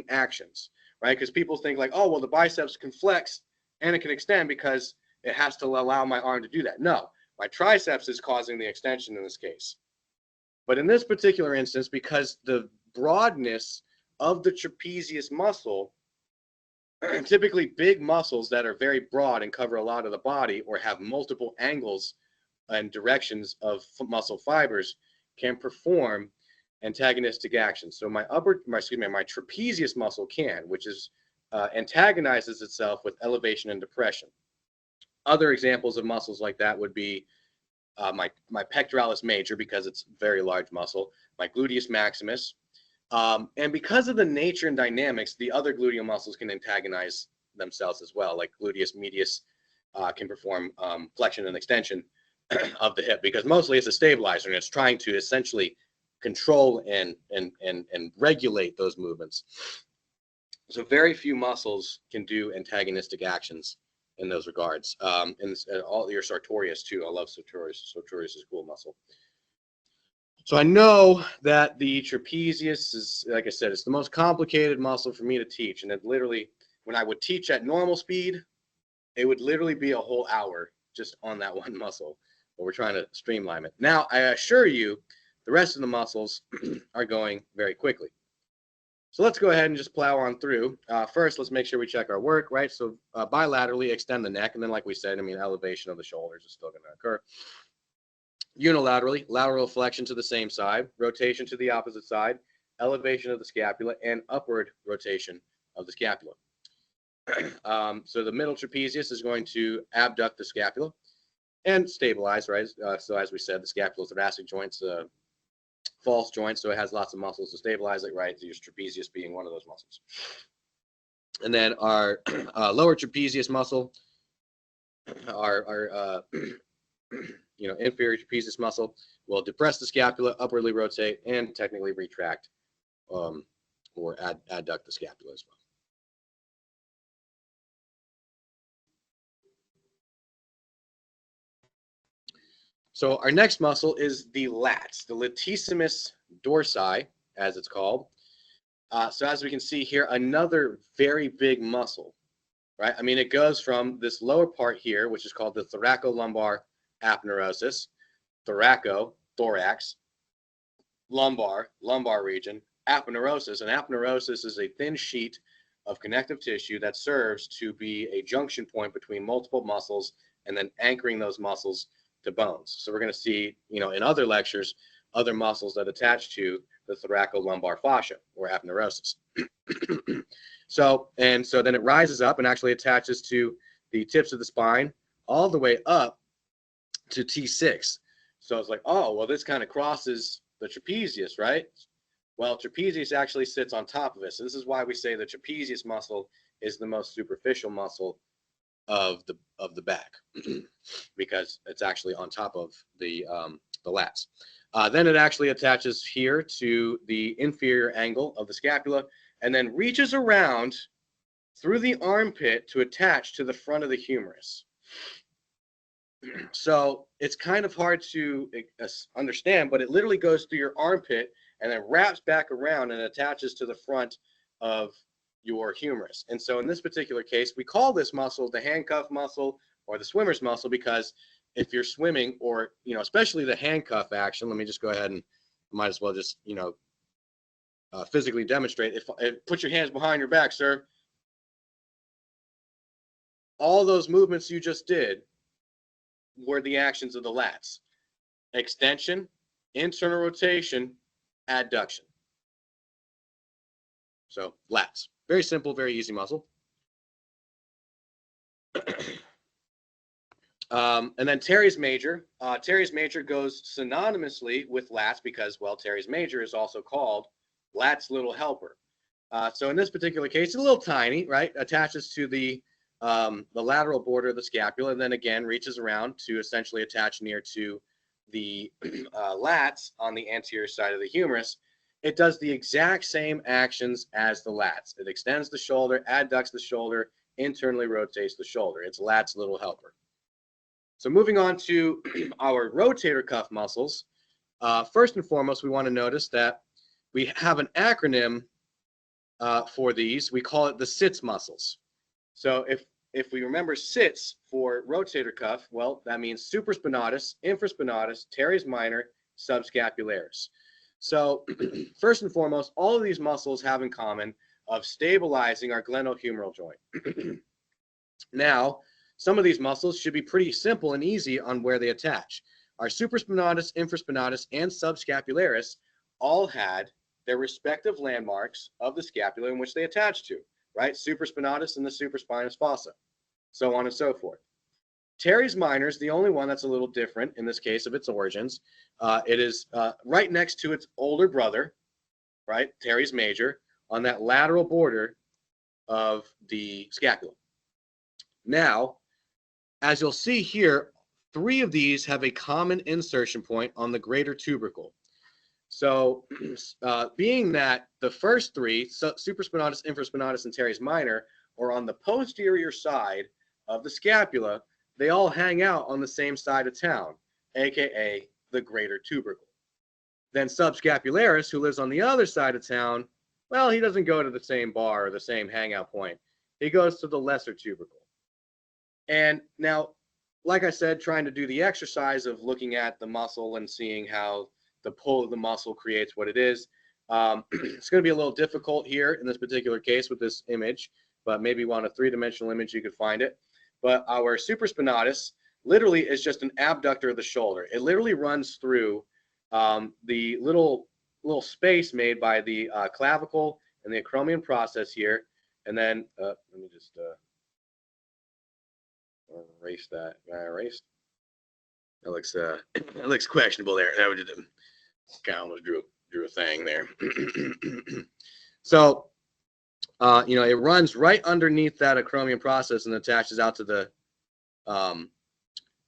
actions, right? Because people think like, oh, well, the biceps can flex and it can extend because it has to allow my arm to do that. No, my triceps is causing the extension in this case. But in this particular instance, because the broadness of the trapezius muscle, typically big muscles that are very broad and cover a lot of the body or have multiple angles and directions of muscle fibers, can perform antagonistic actions. So my trapezius muscle can, which is antagonizes itself with elevation and depression. Other examples of muscles like that would be my pectoralis major, because it's a very large muscle, my gluteus maximus, and because of the nature and dynamics, the other gluteal muscles can antagonize themselves as well. Like gluteus medius can perform flexion and extension of the hip, because mostly it's a stabilizer and it's trying to essentially control and regulate those movements. So very few muscles can do antagonistic actions in those regards. And all your sartorius too. I love sartorius. Sartorius is a cool muscle. So I know that the trapezius is, like I said, it's the most complicated muscle for me to teach. And it literally, when I would teach at normal speed, it would literally be a whole hour just on that one muscle. But we're trying to streamline it. Now, I assure you, the rest of the muscles are going very quickly. So let's go ahead and just plow on through. First, let's make sure we check our work, right? So bilaterally extend the neck. And then, like we said, I mean, elevation of the shoulders is still going to occur. Unilaterally, lateral flexion to the same side, rotation to the opposite side, elevation of the scapula, and upward rotation of the scapula. So the middle trapezius is going to abduct the scapula and stabilize, right? So as we said, the scapulothoracic joint's a false joint, so it has lots of muscles to stabilize it, right? Your trapezius being one of those muscles. And then our lower trapezius muscle, our inferior trapezius muscle will depress the scapula, upwardly rotate, and technically retract or adduct the scapula as well. So our next muscle is the lats, the Latissimus Dorsi, as it's called. So as we can see here, another very big muscle, right? I mean, it goes from this lower part here, which is called the thoracolumbar aponeurosis, thoraco, thorax, lumbar region, aponeurosis. And aponeurosis is a thin sheet of connective tissue that serves to be a junction point between multiple muscles and then anchoring those muscles to bones. So we're going to see, in other lectures, other muscles that attach to the thoracolumbar fascia or aponeurosis. So then it rises up and actually attaches to the tips of the spine all the way up to T6. So it's like, oh, well, this kind of crosses the trapezius, right? Well, trapezius actually sits on top of it. So this is why we say the trapezius muscle is the most superficial muscle of the back because it's actually on top of the lats. Then it actually attaches here to the inferior angle of the scapula and then reaches around through the armpit to attach to the front of the humerus. So it's kind of hard to understand, but it literally goes through your armpit and then wraps back around and attaches to the front of your humerus. And so in this particular case, we call this muscle the handcuff muscle or the swimmer's muscle because if you're swimming or, especially the handcuff action, let me just go ahead and might as well just, physically demonstrate. If put your hands behind your back, sir. All those movements you just did were the actions of the lats. Extension, internal rotation, adduction. So lats. Very simple, very easy muscle. And then Teres Major. Teres Major goes synonymously with lats because, well, Teres Major is also called lats little helper. So in this particular case, it's a little tiny, right? Attaches to the lateral border of the scapula, and then again reaches around to essentially attach near to the lats on the anterior side of the humerus. It does the exact same actions as the lats. It extends the shoulder, adducts the shoulder, internally rotates the shoulder. It's lats little helper. So moving on to our rotator cuff muscles, first and foremost, we want to notice that we have an acronym for these. We call it the sits muscles. So if we remember sits for rotator cuff, well, that means supraspinatus, infraspinatus, teres minor, subscapularis. So first and foremost, all of these muscles have in common of stabilizing our glenohumeral joint. Now, some of these muscles should be pretty simple and easy on where they attach. Our supraspinatus, infraspinatus, and subscapularis all had their respective landmarks of the scapula in which they attach to, right? Supraspinatus and the supraspinous fossa, so on and so forth. Teres minor is the only one that's a little different in this case of its origins. It is right next to its older brother, right, Teres major, on that lateral border of the scapula. Now, as you'll see here, 3 of these have a common insertion point on the greater tubercle. So being that the first 3, supraspinatus, infraspinatus, and teres minor, are on the posterior side of the scapula, they all hang out on the same side of town, aka the greater tubercle. Then subscapularis, who lives on the other side of town, well, he doesn't go to the same bar or the same hangout point. He goes to the lesser tubercle. And now, like I said, trying to do the exercise of looking at the muscle and seeing how the pull of the muscle creates what it is. It's going to be a little difficult here in this particular case with this image, but maybe on a 3-dimensional image you could find it. But our supraspinatus literally is just an abductor of the shoulder. It literally runs through the little space made by the clavicle and the acromion process here. And then let me just erase that. Erased. That looks questionable there. That would kind of almost drew a thing there. So it runs right underneath that acromion process and attaches out to the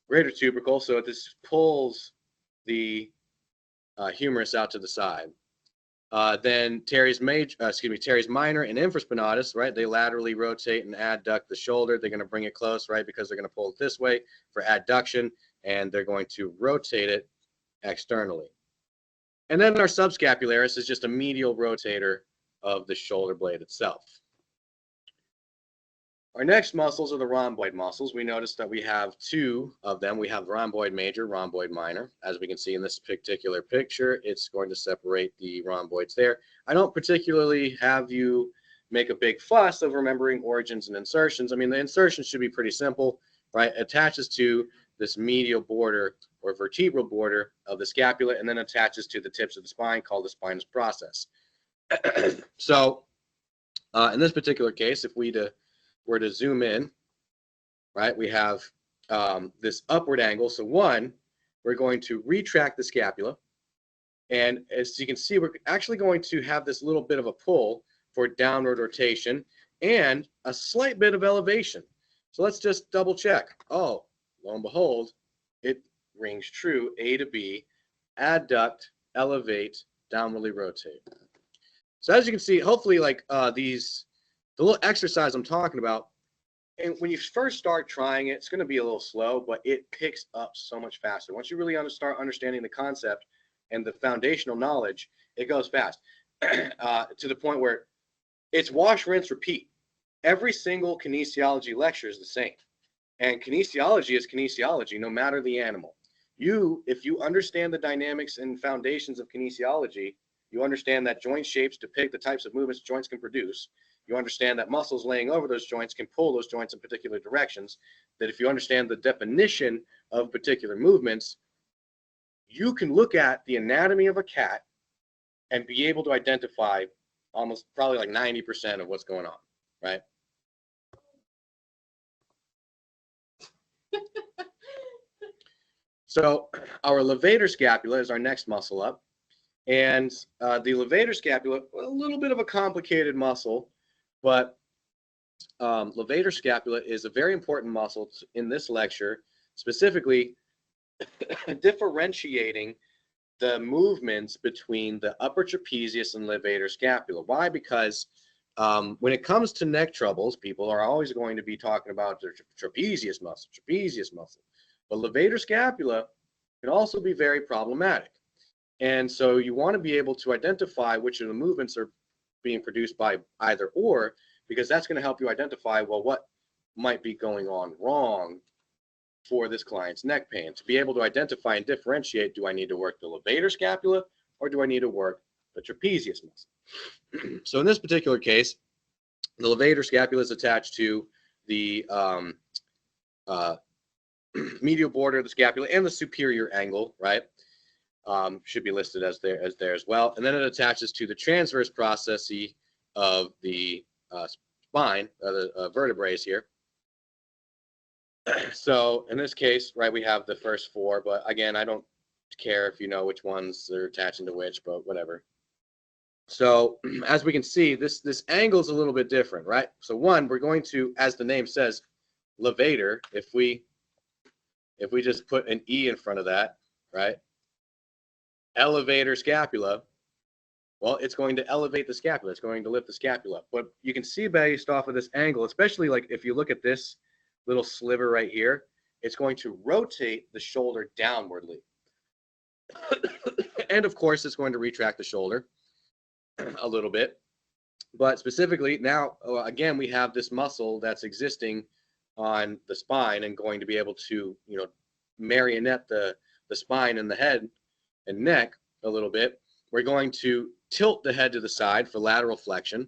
greater tubercle. So it just pulls the humerus out to the side. Then teres minor and infraspinatus, right? They laterally rotate and adduct the shoulder. They're going to bring it close, right? Because they're going to pull it this way for adduction, and they're going to rotate it externally. And then our subscapularis is just a medial rotator of the shoulder blade itself. Our next muscles are the rhomboid muscles. We notice that we have 2 of them. We have rhomboid major, rhomboid minor. As we can see in this particular picture, it's going to separate the rhomboids there. I don't particularly have you make a big fuss of remembering origins and insertions. I mean, the insertions should be pretty simple, right? It attaches to this medial border or vertebral border of the scapula and then attaches to the tips of the spine called the spinous process. So in this particular case, if we were to zoom in, right, we have this upward angle. So one, we're going to retract the scapula. And as you can see, we're actually going to have this little bit of a pull for downward rotation and a slight bit of elevation. So let's just double check. Oh, lo and behold, it rings true. A to B, adduct, elevate, downwardly rotate. So as you can see, hopefully like the little exercise I'm talking about, and when you first start trying it, it's going to be a little slow, but it picks up so much faster. Once you really start understanding the concept and the foundational knowledge, it goes fast to the point where it's wash, rinse, repeat. Every single kinesiology lecture is the same. And kinesiology is kinesiology, no matter the animal. If you understand the dynamics and foundations of kinesiology, you understand that joint shapes depict the types of movements joints can produce. You understand that muscles laying over those joints can pull those joints in particular directions. That if you understand the definition of particular movements, you can look at the anatomy of a cat and be able to identify almost probably like 90% of what's going on, right? So our levator scapula is our next muscle up. And the levator scapula, a little bit of a complicated muscle, but levator scapula is a very important muscle in this lecture, specifically differentiating the movements between the upper trapezius and levator scapula. Why? Because when it comes to neck troubles, people are always going to be talking about their trapezius muscle. But levator scapula can also be very problematic. And so you want to be able to identify which of the movements are being produced by either or, because that's going to help you identify, well, what might be going on wrong for this client's neck pain. To be able to identify and differentiate, do I need to work the levator scapula or do I need to work the trapezius muscle? So in this particular case, the levator scapula is attached to the medial border of the scapula and the superior angle, right? Should be listed as there as well. And then it attaches to the transverse processes of the spine, the vertebrae here. So in this case, right, we have the first four, but again, I don't care if you know which ones are attaching to which, but whatever. So as we can see, this angle is a little bit different, right? So one, we're going to, as the name says, levator. If we just put an E in front of that, right? Elevator scapula. Well, it's going to elevate the scapula. It's going to lift the scapula. But you can see based off of this angle, especially like if you look at this little sliver right here, it's going to rotate the shoulder downwardly. And of course, it's going to retract the shoulder a little bit. But specifically now, again, we have this muscle that's existing on the spine and going to be able to, marionette the spine and the head and neck a little bit. We're going to tilt the head to the side for lateral flexion.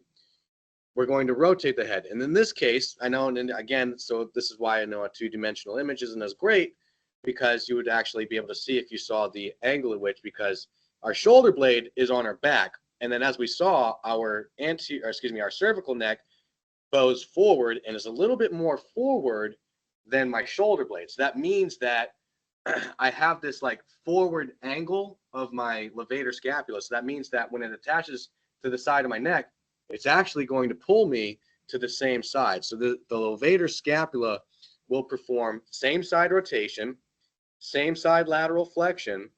We're going to rotate the head. And in this case, I know, and again, so this is why I know a two-dimensional image isn't as great, because you would actually be able to see if you saw the angle at which, because our shoulder blade is on our back. And then as we saw, our cervical neck bows forward and is a little bit more forward than my shoulder blade. So that means that I have this like forward angle of my levator scapula. So that means that when it attaches to the side of my neck, it's actually going to pull me to the same side. So the levator scapula will perform same side rotation, same side lateral flexion,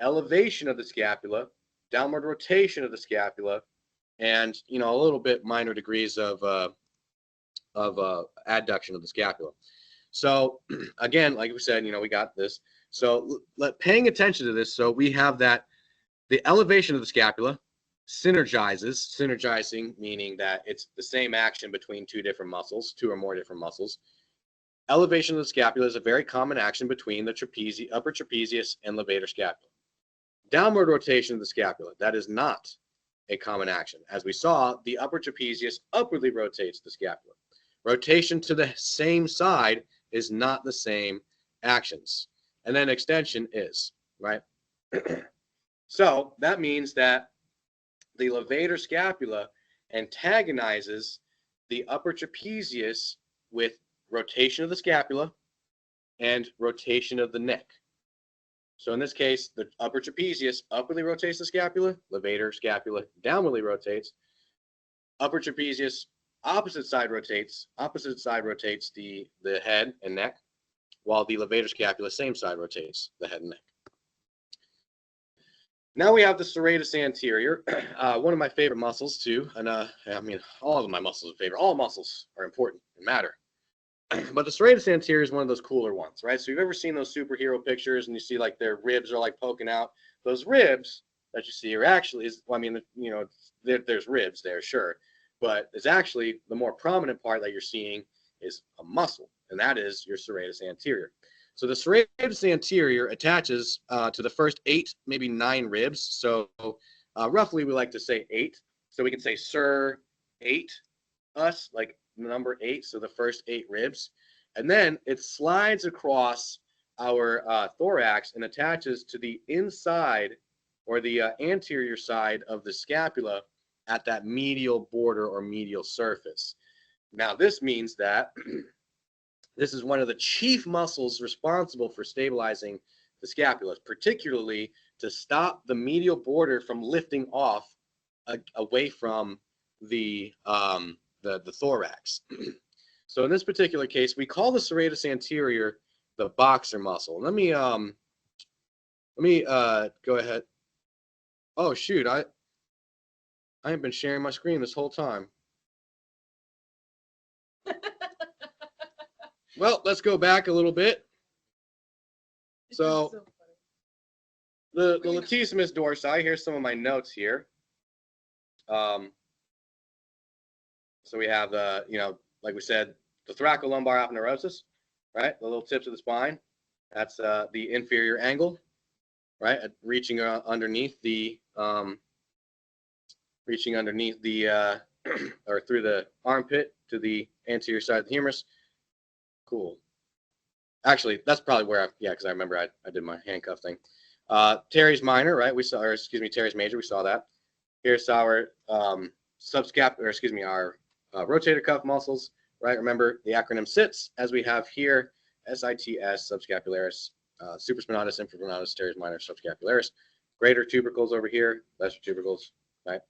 elevation of the scapula, downward rotation of the scapula, and a little bit minor degrees of adduction of the scapula. So again, like we said, we got this. So paying attention to this, so we have that the elevation of the scapula synergizing, meaning that it's the same action between two or more different muscles. Elevation of the scapula is a very common action between the upper trapezius and levator scapula. Downward rotation of the scapula, that is not a common action. As we saw, the upper trapezius upwardly rotates the scapula. Rotation to the same side is not the same actions. And then extension is, right? So that means that the levator scapula antagonizes the upper trapezius with rotation of the scapula and rotation of the neck. So in this case, the upper trapezius upwardly rotates the scapula, levator scapula downwardly rotates. Upper trapezius opposite side rotates the head and neck, while the levator scapula same side rotates the head and neck. Now we have the serratus anterior, one of my favorite muscles too, and I mean all of my muscles are favorite. All muscles are important and matter, but the serratus anterior is one of those cooler ones, right? So you've ever seen those superhero pictures and you see like their ribs are like poking out? Those ribs that you see are actually, well, I mean, you know, there's ribs there, sure, but it's actually the more prominent part that you're seeing is a muscle, and that is your serratus anterior. So the serratus anterior attaches to the first 8, maybe 9 ribs. So roughly we like to say 8. So we can say Sir 8, us, like number 8. So the first 8 ribs. And then it slides across our thorax and attaches to the inside or the anterior side of the scapula at that medial border or medial surface. Now this means that this is one of the chief muscles responsible for stabilizing the scapula, particularly to stop the medial border from lifting off away from the thorax. So in this particular case, we call the serratus anterior the boxer muscle. Let me go ahead. Oh shoot, I haven't been sharing my screen this whole time. Well, let's go back a little bit. So the Latissimus Dorsi, here's some of my notes here. So we have the, you know, like we said, the thoracolumbar aponeurosis, right? The little tips of the spine. That's the inferior angle, right? Reaching underneath the or through the armpit to the anterior side of the humerus. Cool. Actually, that's probably where because I remember I did my handcuff thing. Teres Minor, right? We saw, or excuse me, Teres Major. We saw that. Here's our our rotator cuff muscles, right? Remember the acronym SITS, as we have here: SITS, subscapularis, supraspinatus, infraspinatus, teres minor, subscapularis. Greater tubercles over here, lesser tubercles, right?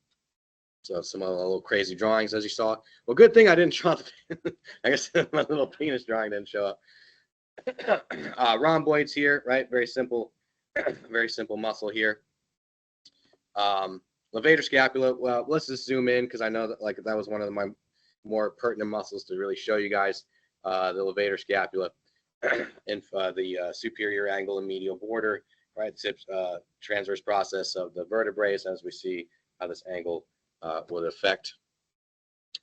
So some of the little crazy drawings, as you saw. Well, good thing I didn't draw the. I guess my little penis drawing didn't show up. Rhomboids here, right? Very simple muscle here. Levator scapula. Well, let's just zoom in because I know that like that was one of my more pertinent muscles to really show you guys the levator scapula and the superior angle and medial border, right? Transverse process of the vertebrae, as we see how this angle would affect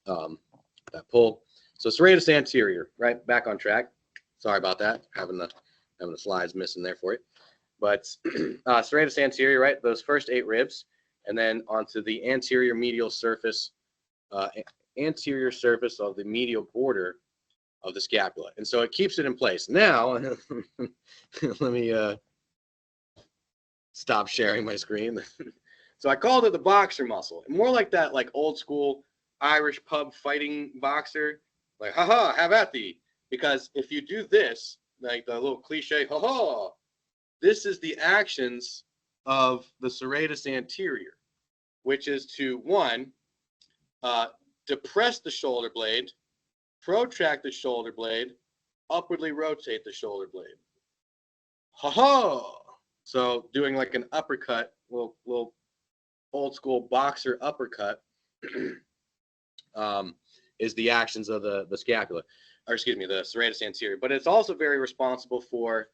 that pull. So serratus anterior, right? Back on track. Sorry about that, having the slides missing there for you. But serratus anterior, right? Those first 8 ribs, and then onto the anterior medial surface, anterior surface of the medial border of the scapula, and so it keeps it in place. Now, let me stop sharing my screen. So I called it the boxer muscle, more like that, like old school Irish pub fighting boxer, like haha, have at thee. Because if you do this, like the little cliche, ha-ha, this is the actions of the serratus anterior, which is to, 1, depress the shoulder blade, protract the shoulder blade, upwardly rotate the shoulder blade. Ha-ha! So doing like an uppercut, little old school boxer uppercut is the actions of the scapula. Or excuse me, the serratus anterior, but it's also very responsible for,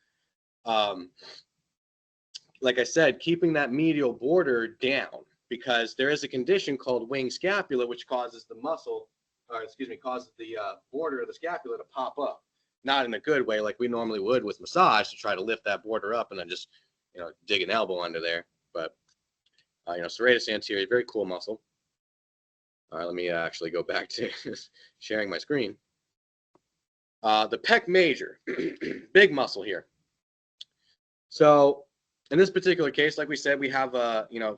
like I said, keeping that medial border down, because there is a condition called wing scapula, which causes the muscle, or excuse me, causes the border of the scapula to pop up, not in a good way like we normally would with massage to try to lift that border up and then just, you know, dig an elbow under there. But you know, serratus anterior, very cool muscle. All right, let me actually go back to sharing my screen. The pec major, big muscle here. So in this particular case, like we said, we have you know,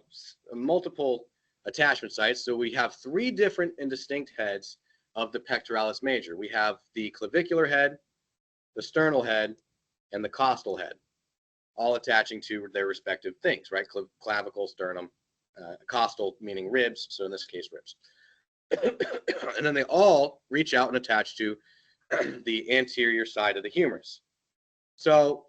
multiple attachment sites. So we have 3 different and distinct heads of the pectoralis major. We have the clavicular head, the sternal head, and the costal head, all attaching to their respective things, right? Clavicle, sternum, costal meaning ribs, so in this case ribs. And then they all reach out and attach to the anterior side of the humerus. So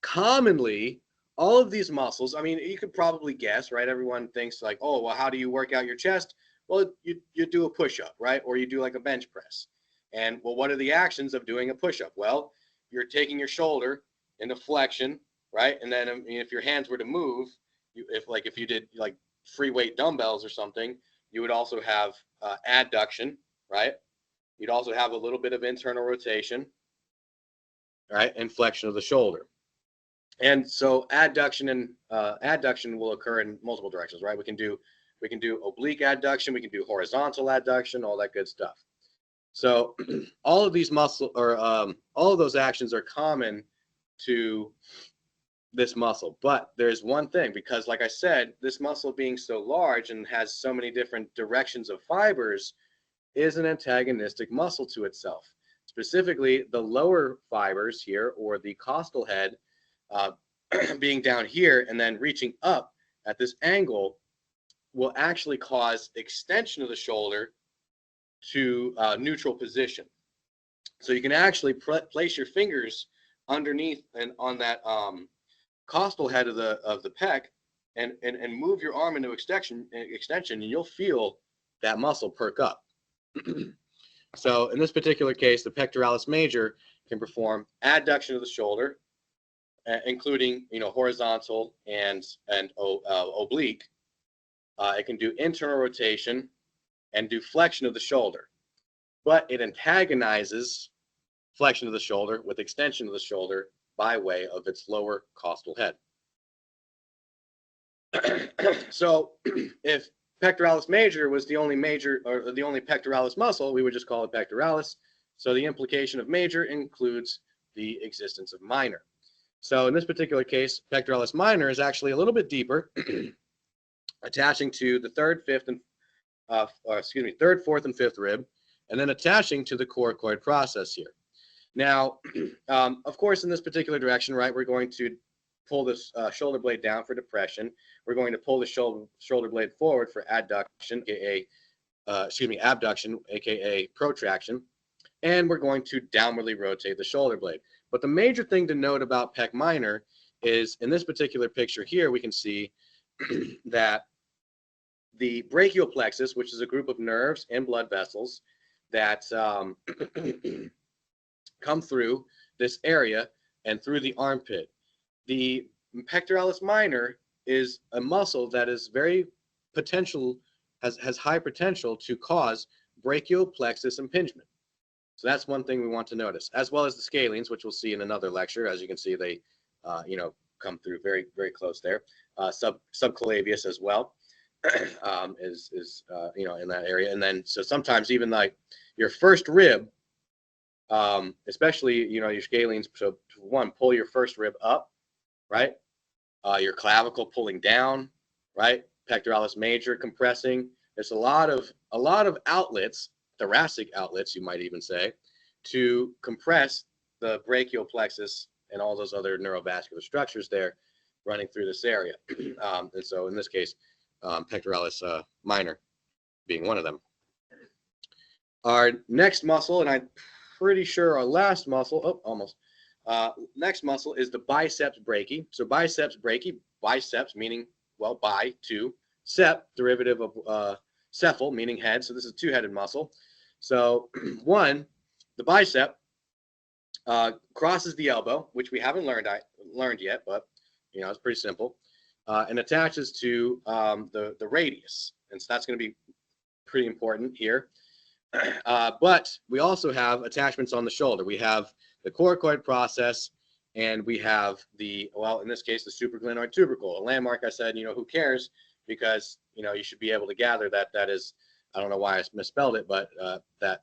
commonly, all of these muscles, I mean, you could probably guess, right? Everyone thinks like, oh, well, how do you work out your chest? Well, you do a push-up, right? Or you do like a bench press. And well, what are the actions of doing a push-up? Well, you're taking your shoulder into flexion, right? And then if your hands were to move, if you did like free weight dumbbells or something, you would also have adduction, right? You'd also have a little bit of internal rotation, right? And flexion of the shoulder. And so adduction will occur in multiple directions, right? We can do oblique adduction, we can do horizontal adduction, all that good stuff. So all of these all of those actions are common to this muscle. But there's one thing, because like I said, this muscle being so large and has so many different directions of fibers is an antagonistic muscle to itself. Specifically, the lower fibers here, or the costal head, being down here and then reaching up at this angle, will actually cause extension of the shoulder to neutral position. So you can actually place your fingers underneath and on that costal head of the pec and move your arm into extension, and you'll feel that muscle perk up. So in this particular case, the pectoralis major can perform adduction of the shoulder, including horizontal and oblique. It can do internal rotation and do flexion of the shoulder, but it antagonizes flexion of the shoulder with extension of the shoulder by way of its lower costal head. So if pectoralis major was the only major, or the only pectoralis muscle, we would just call it pectoralis. So the implication of major includes the existence of minor. So in this particular case, pectoralis minor is actually a little bit deeper, attaching to the third, fourth, and fifth rib, and then attaching to the coracoid process here. Now, of course, in this particular direction, right, we're going to pull this shoulder blade down for depression. We're going to pull the shoulder blade forward for adduction, abduction, aka protraction, and we're going to downwardly rotate the shoulder blade. But the major thing to note about pec minor is in this particular picture here, we can see that the brachial plexus, which is a group of nerves and blood vessels that come through this area and through the armpit. The pectoralis minor is a muscle that is has high potential to cause brachial plexus impingement. So that's one thing we want to notice, as well as the scalenes, which we'll see in another lecture. As you can see, they come through very, very close there. Subclavius as well is in that area. And then so sometimes even like your first rib, especially your scalenes. So one, pull your first rib up, right? Your clavicle pulling down, right? Pectoralis major compressing. There's a lot of outlets, thoracic outlets, you might even say, to compress the brachial plexus and all those other neurovascular structures there running through this area. And so in this case, pectoralis minor being one of them. Our next muscle, and I'm pretty sure our last muscle, next muscle is the biceps brachii. So biceps brachii, biceps meaning, well, bi, two, sep, derivative of cephal, meaning head. So this is a two-headed muscle. So one, the bicep crosses the elbow, which we haven't learned yet, but it's pretty simple, and attaches to the radius, and so that's going to be pretty important here. But we also have attachments on the shoulder. We have the coracoid process, and we have in this case, the supraglenoid tubercle. A landmark, I said, who cares? Because, you should be able to gather that is, I don't know why I misspelled it, but that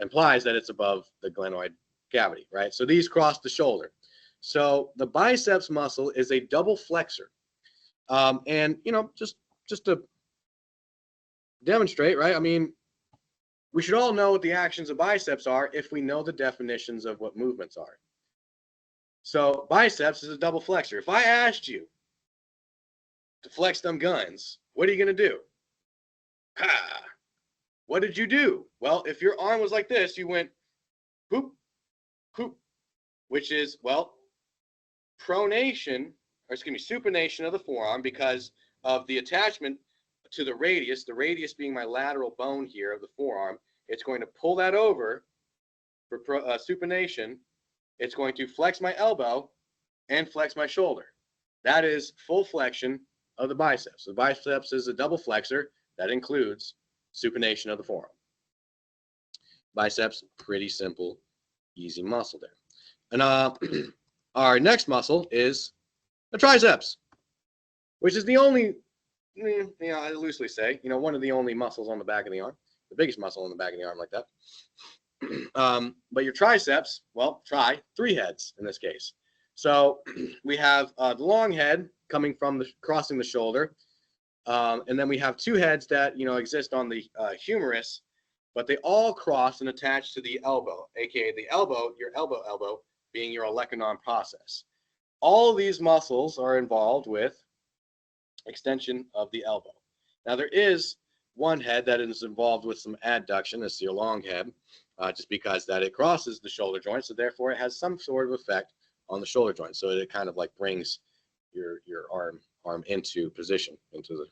implies that it's above the glenoid cavity, right? So these cross the shoulder. So the biceps muscle is a double flexor. And, just to demonstrate, right? I mean, we should all know what the actions of biceps are if we know the definitions of what movements are. So biceps is a double flexor. If I asked you to flex them guns, what are you going to do? Ha! What did you do? Well, if your arm was like this, you went whoop, whoop, which is, well, pronation, or excuse me, supination of the forearm because of the attachment to the radius being my lateral bone here of the forearm. It's going to pull that over for supination. It's going to flex my elbow and flex my shoulder. That is full flexion of the biceps. The biceps is a double flexor that includes supination of the forearm. Biceps, pretty simple, easy muscle there. And our next muscle is the triceps, which is the only, I loosely say, one of the only muscles on the back of the arm, the biggest muscle on the back of the arm like that. But your triceps, well, three heads in this case. So we have the long head coming from crossing the shoulder, and then we have two heads that exist on the humerus, but they all cross and attach to the elbow, aka the elbow, your elbow being your olecranon process. All of these muscles are involved with extension of the elbow. Now there is one head that is involved with some adduction, it's your long head, just because that it crosses the shoulder joint, so therefore it has some sort of effect on the shoulder joint. So it kind of like brings your arm into position, into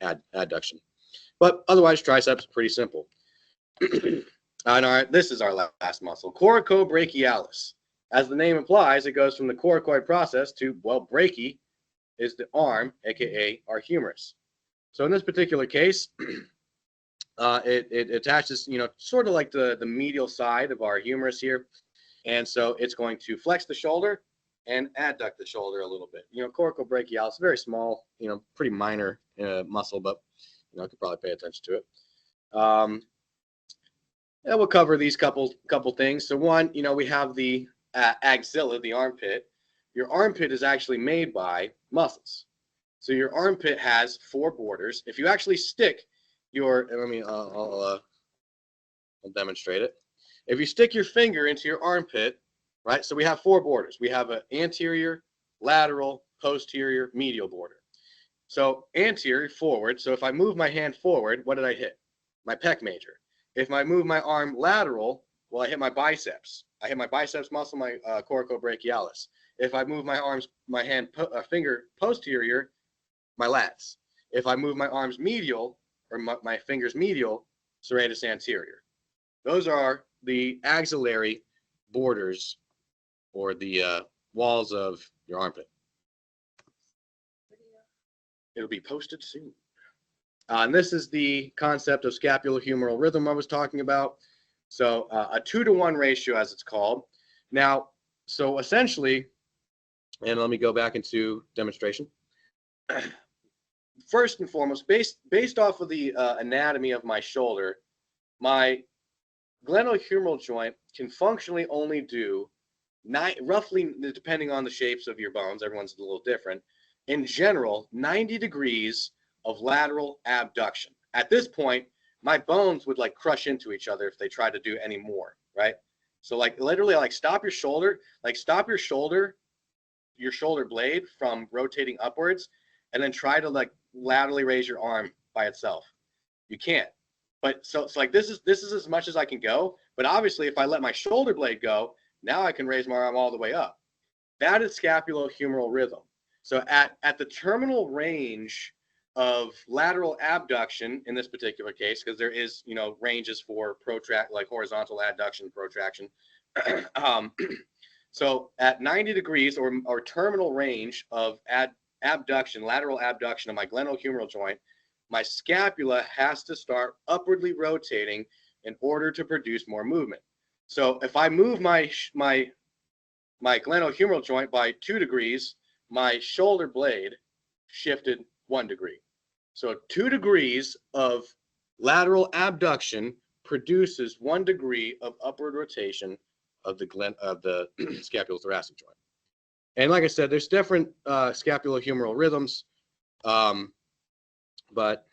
the adduction. But otherwise, triceps pretty simple. And this is our last muscle, Coricobrachialis. As the name implies, it goes from the coracoid process to, well, brachii is the arm, aka our humerus. So in this particular case, it attaches, sort of like the medial side of our humerus here. And so it's going to flex the shoulder and adduct the shoulder a little bit. Coricobrachialis, very small, pretty minor muscle, but I could probably pay attention to it. And we'll cover these couple things. So one, we have the axilla, the armpit. Your armpit is actually made by muscles. So your armpit has 4 borders. If you actually stick your, I'll demonstrate it. If you stick your finger into your armpit, right? So we have 4 borders. We have an anterior, lateral, posterior, medial border. So anterior, forward. So if I move my hand forward, what did I hit? My pec major. If I move my arm lateral, well, I hit my biceps. I hit my biceps muscle, my coracobrachialis. If I move my finger posterior, my lats. If I move my arms medial, or my fingers medial, serratus anterior. Those are the axillary borders, or the walls of your armpit. It'll be posted soon. And this is the concept of scapulohumeral rhythm I was talking about. So a 2-to-1 ratio, as it's called. Now, so essentially, and let me go back into demonstration. First and foremost, based off of the anatomy of my shoulder, my glenohumeral joint can functionally only do roughly, depending on the shapes of your bones, everyone's a little different, in general, 90 degrees of lateral abduction. At this point, my bones would like crush into each other if they tried to do any more, right? So like literally like stop your shoulder blade from rotating upwards, and then try to like laterally raise your arm by itself. You can't. But so it's like this is as much as I can go. But obviously, if I let my shoulder blade go, now I can raise my arm all the way up. That is scapulohumeral rhythm. So at the terminal range of lateral abduction in this particular case, because there is ranges for like horizontal adduction, protraction. So at 90 degrees or terminal range of abduction, lateral abduction of my glenohumeral joint, my scapula has to start upwardly rotating in order to produce more movement. So if I move my glenohumeral joint by 2 degrees, my shoulder blade shifted 1 degree. So 2 degrees of lateral abduction produces 1 degree of upward rotation of the scapulothoracic joint. And like I said, there's different scapulohumeral rhythms, but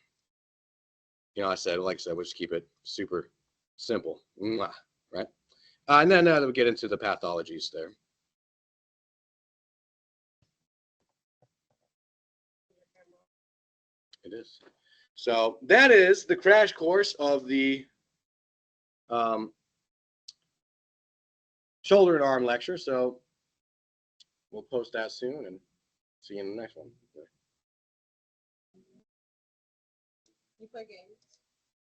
like I said, we'll just keep it super simple, right? And then we get into the pathologies there. It is. So that is the crash course of the shoulder and arm lecture. So we'll post that soon and see you in the next one. You play games?